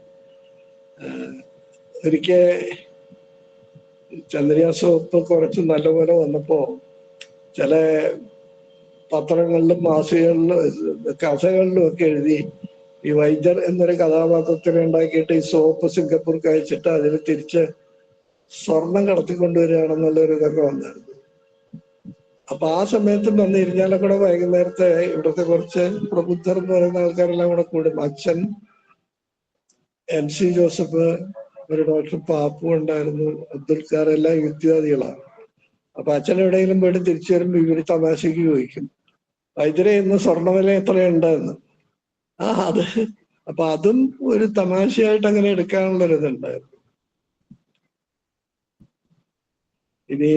ഒരിക്കൽ ചന്ദ്രിക സോപ്പ് കുറച്ച് നല്ലപോലെ വന്നപ്പോ ചില പത്രങ്ങളിലും മാസികകളിലും കഥകളിലും ഒക്കെ എഴുതി ഈ വൈദ്യർ എന്നൊരു കഥാപാത്രത്തിനെ ഉണ്ടാക്കിയിട്ട് ഈ സോപ്പ് സിംഗപ്പൂർക്ക് അയച്ചിട്ട് അതിൽ തിരിച്ച് സ്വർണം കടത്തിക്കൊണ്ടുവരികയാണെന്നുള്ളൊരു ഇതൊക്കെ വന്നായിരുന്നു. അപ്പൊ ആ സമയത്ത് വന്ന് ഇരിഞ്ഞാലക്കുട വൈകുന്നേരത്തെ ഇവിടുത്തെ കുറച്ച് പ്രബുദ്ധർ എന്ന് പറയുന്ന ആൾക്കാരെല്ലാം കൂടെ കൂടും. അച്ഛൻ, MC ജോസഫ്, ഒരു ഡോക്ടർ പാപ്പു ഉണ്ടായിരുന്നു, അബ്ദുൽ ഖാർ, എല്ലാം യുക്തിവാദികളാണ്. അപ്പൊ അച്ഛൻ എവിടെയെങ്കിലും പോയിട്ട് തിരിച്ചു വരുമ്പോ ഇവര് തമാശക്ക് ചോദിക്കും, വൈദ്യരെ ഇന്ന് സ്വർണ്ണവില എത്രയുണ്ട് എന്ന്. അത് അപ്പൊ അതും ഒരു തമാശയായിട്ട് അങ്ങനെ എടുക്കാനുള്ളൊരിതുണ്ടായിരുന്നു. ഇനി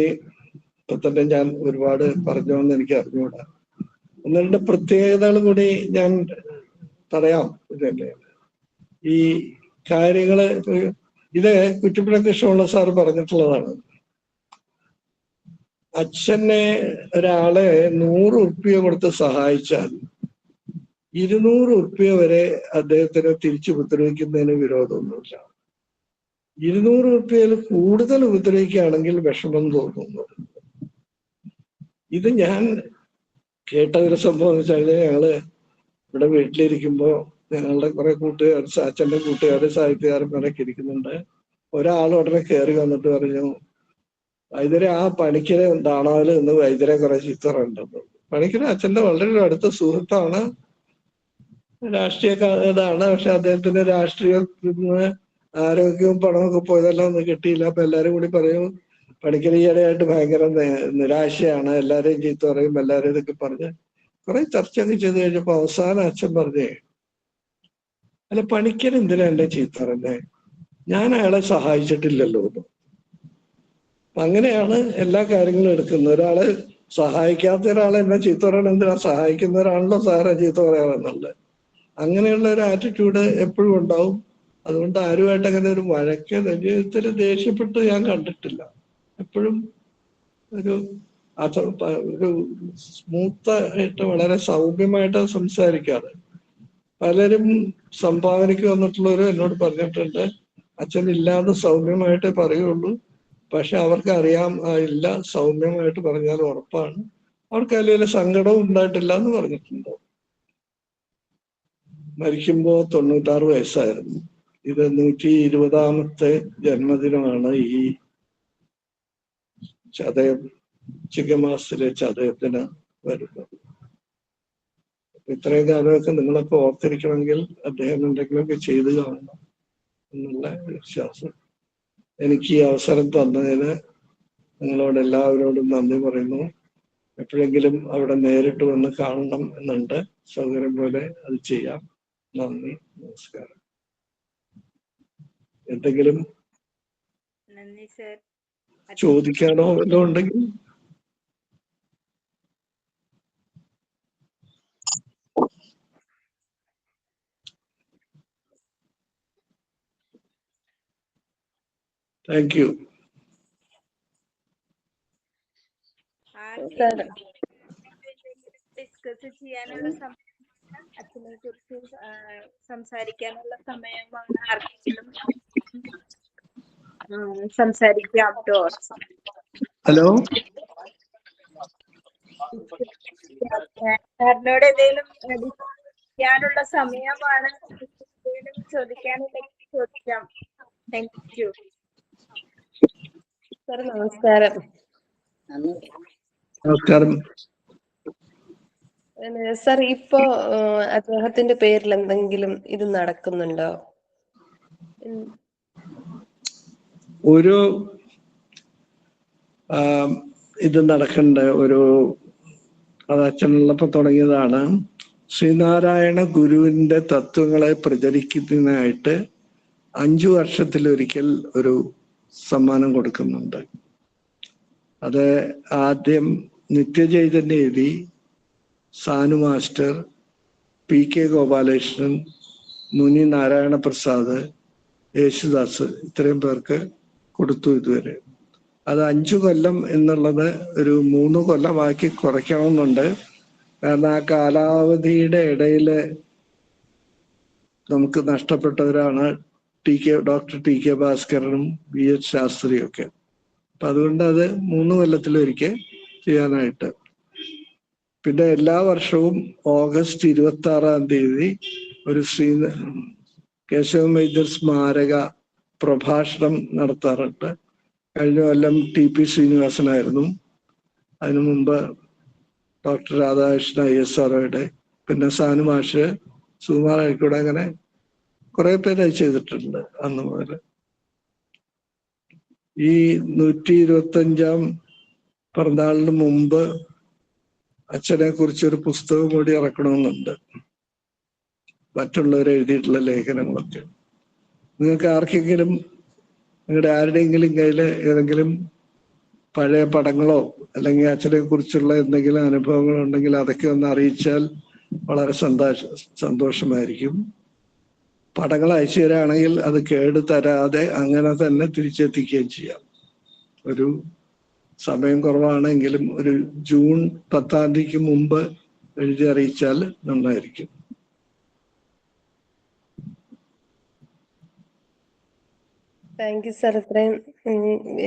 ഇപ്പൊ തന്നെ ഞാൻ ഒരുപാട് പറഞ്ഞോന്ന് എനിക്ക് അറിഞ്ഞുകൂടാ. ഒന്ന് രണ്ട് പ്രത്യേകതകൾ കൂടി ഞാൻ പറയാം. ഇതല്ലേ ഈ കാര്യങ്ങള് ഇത് കുറ്റിപ്പുഴ കൃഷ്ണപിള്ള സാറ് പറഞ്ഞിട്ടുള്ളതാണ്. അച്ഛനെ ഒരാളെ 100 ഉറുപ്പിക കൊടുത്ത് സഹായിച്ചാൽ 200 ഉറുപ്പിക വരെ അദ്ദേഹത്തിന് തിരിച്ചു ഉപദ്രവിക്കുന്നതിന് വിരോധമൊന്നുമില്ല. 200 ഉറുപ്പികയിൽ കൂടുതൽ ഉപദ്രവിക്കുകയാണെങ്കിൽ വിഷമം തോന്നുന്നു. ഇത് ഞാൻ കേട്ട ഒരു സംഭവം എന്ന് വെച്ചാൽ, ഞങ്ങള് ഇവിടെ വീട്ടിലിരിക്കുമ്പോ ഞങ്ങളുടെ കുറെ കൂട്ടുകാർ, അച്ഛൻ്റെ കൂട്ടുകാര്, സാഹിത്യകാരൻ വരൊക്കെ ഇരിക്കുന്നുണ്ട്. ഒരാൾ ഉടനെ കയറി വന്നിട്ട് പറഞ്ഞു, വൈദ്യരെ ആ പണിക്കരെ ഡാണാവില് നിന്ന് വൈദ്യരെ കുറെ ചീത്ത പറയുന്നുണ്ട്. പണിക്കര് അച്ഛൻ്റെ വളരെ അടുത്ത സുഹൃത്താണ്, രാഷ്ട്രീയക്കാരാണ്. പക്ഷെ അദ്ദേഹത്തിന്റെ രാഷ്ട്രീയത്തിൽ നിന്ന് ആരോഗ്യവും പണമൊക്കെ പോയതെല്ലാം ഒന്നും കിട്ടിയില്ല. അപ്പൊ എല്ലാരും കൂടി പറയും, പണിക്കര് ഈയിടെയായിട്ട് ഭയങ്കര നിരാശയാണ്, എല്ലാരെയും ചീത്ത പറയും, എല്ലാരും ഇതൊക്കെ പറഞ്ഞ് കുറെ ചർച്ചയൊക്കെ ചെയ്ത് കഴിഞ്ഞപ്പോ അവസാനം അച്ഛൻ പറഞ്ഞേ, അല്ല പണിക്കര് എന്തിനാ എന്റെ ചീത്ത പറയുന്നേ, ഞാൻ അയാളെ സഹായിച്ചിട്ടില്ലല്ലോ. അങ്ങനെയാണ് എല്ലാ കാര്യങ്ങളും എടുക്കുന്നത്. ഒരാളെ സഹായിക്കാത്ത ഒരാളെ എന്നെ ചീത്ത പറയണം എന്തിനാ, സഹായിക്കുന്ന ഒരാളല്ലോ സാറെ ചീത്ത പറയാമെന്നുള്ളത്. അങ്ങനെയുള്ള ഒരു ആറ്റിറ്റ്യൂഡ് എപ്പോഴും ഉണ്ടാവും. അതുകൊണ്ട് ആരുമായിട്ട് അങ്ങനെ ഒരു വഴക്ക് ജീവിതത്തിൽ ദേഷ്യപ്പെട്ട് ഞാൻ കണ്ടിട്ടില്ല. എപ്പോഴും ഒരു ഒരു സ്മൂത്തായിട്ട് വളരെ സൗമ്യമായിട്ട് സംസാരിക്കാറ്. പലരും സംഭാവനയ്ക്ക് വന്നിട്ടുള്ളവരും എന്നോട് പറഞ്ഞിട്ടുണ്ട്, അച്ഛൻ ഇല്ലാതെ സൗമ്യമായിട്ടേ പറയുള്ളൂ, പക്ഷെ അവർക്ക് അറിയാം ഇല്ല സൗമ്യമായിട്ട് പറഞ്ഞാൽ ഉറപ്പാണ്, അവർക്ക് അതിൽ സങ്കടവും ഉണ്ടായിട്ടില്ല എന്ന് പറഞ്ഞിട്ടുണ്ട്. മരിക്കുമ്പോ 96 വയസ്സായിരുന്നു. ഇത് 120ാമത്തെ ജന്മദിനമാണ് ഈ ചതയം, ചിങ്ങമാസത്തിലെ ചതയത്തിന് വരുന്നത്. ഇത്രയും കാലമൊക്കെ നിങ്ങളൊക്കെ ഓർത്തിരിക്കണമെങ്കിൽ അദ്ദേഹം എന്തെങ്കിലുമൊക്കെ ചെയ്തു കാണണം എന്നുള്ള വിശ്വാസം. എനിക്ക് ഈ അവസരം തന്നതിന് നിങ്ങളോട് എല്ലാവരോടും നന്ദി പറയുന്നു. എപ്പോഴെങ്കിലും അവിടെ നേരിട്ട് വന്ന് കാണണം എന്നുണ്ട്, സൗകര്യം പോലെ അത് ചെയ്യാം. നന്ദി, നമസ്കാരം. എന്തെങ്കിലും ചോദിക്കാനോ വല്ലതും ഉണ്ടെങ്കിൽ? Thank you. ഡിസ്കസ് ചെയ്യാനുള്ള സമയം, അച്ഛനെ കുറിച്ച് സംസാരിക്കാനുള്ള സമയമാണ്. ആർക്കെങ്കിലും സംസാരിക്കാം. ഹലോ, സാറിനോട് എന്തെങ്കിലും ചെയ്യാനുള്ള സമയമാണ്. എന്തെങ്കിലും ചോദിക്കാനുണ്ടെങ്കിൽ ചോദിക്കാം. Thank you sir. നമസ്കാരം. നമസ്കാരം സാർ, ഇപ്പോ അദ്ദേഹത്തിന്റെ പേരിൽ എന്തെങ്കിലും ഇത് നടക്കുന്നുണ്ടോ? ഒരു ഇത് നടക്കണ്ട ഒരു, അത് അച്ഛനുള്ളപ്പോ തുടങ്ങിയതാണ്. ശ്രീനാരായണ ഗുരുവിന്റെ തത്വങ്ങളെ പ്രചരിക്കുന്നതിനായിട്ട് 5 വർഷത്തിലൊരിക്കൽ ഒരു സമ്മാനം കൊടുക്കുന്നുണ്ട്. അത് ആദ്യം നിത്യചൈതന്യ എഴുതി, സാനു മാസ്റ്റർ, PK ഗോപാലകൃഷ്ണൻ, മുനി നാരായണ പ്രസാദ്, യേശുദാസ്, ഇത്രയും പേർക്ക് കൊടുത്തു ഇതുവരെ. അത് 5 കൊല്ലം എന്നുള്ളത് ഒരു 3 കൊല്ലമാക്കി കുറയ്ക്കണമെന്നുണ്ട്. കാരണം ആ കാലാവധിയുടെ ഇടയിൽ നമുക്ക് നഷ്ടപ്പെട്ടവരാണ് ഡോക്ടർ TK ഭാസ്കരനും VH ശാസ്ത്രിയും ഒക്കെ. അപ്പൊ അതുകൊണ്ട് അത് 3 കൊല്ലത്തിലൊരിക്കൽ ചെയ്യാനായിട്ട്. പിന്നെ എല്ലാ വർഷവും ഓഗസ്റ്റ് 26-ാം തീയതി ഒരു കേശവ വൈദ്യർ സ്മാരക പ്രഭാഷണം നടത്താറുണ്ട്. കഴിഞ്ഞ കൊല്ലം TP ശ്രീനിവാസനായിരുന്നു. അതിനു മുമ്പ് ഡോക്ടർ രാധാകൃഷ്ണ ISROയുടെ, പിന്നെ സാനു മാഷ്, സുകുമാർ അഴിക്കോട്, അങ്ങനെ കുറെ പേര് അത് ചെയ്തിട്ടുണ്ട് അന്ന് മുതൽ. ഈ 125ാം പിറന്നാളിന് മുമ്പ് അച്ഛനെ കുറിച്ചൊരു പുസ്തകം കൂടി ഇറക്കണമെന്നുണ്ട്, മറ്റുള്ളവർ എഴുതിയിട്ടുള്ള ലേഖനങ്ങളൊക്കെ. നിങ്ങൾക്ക് ആർക്കെങ്കിലും, നിങ്ങളുടെ ആരുടെയെങ്കിലും കയ്യിൽ ഏതെങ്കിലും പഴയ പടങ്ങളോ അല്ലെങ്കിൽ അച്ഛനെ കുറിച്ചുള്ള എന്തെങ്കിലും അനുഭവങ്ങൾ ഉണ്ടെങ്കിൽ അതൊക്കെ ഒന്ന് അറിയിച്ചാൽ വളരെ സന്തോഷമായിരിക്കും. പടങ്ങൾ അയച്ചു തരാണെങ്കിൽ അത് കേട് തരാതെ അങ്ങനെ തന്നെ തിരിച്ചെത്തിക്കുകയും ചെയ്യാം. ഒരു സമയം കുറവാണെങ്കിലും ഒരു ജൂൺ 10-ാം തീയതിക്ക് മുമ്പ് എഴുതി അറിയിച്ചാൽ നന്നായിരിക്കും. താങ്ക് യു സാർ, ഇത്രയും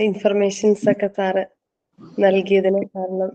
ഇൻഫർമേഷൻസ് ഒക്കെ സാറ് നൽകിയതിന്. കാരണം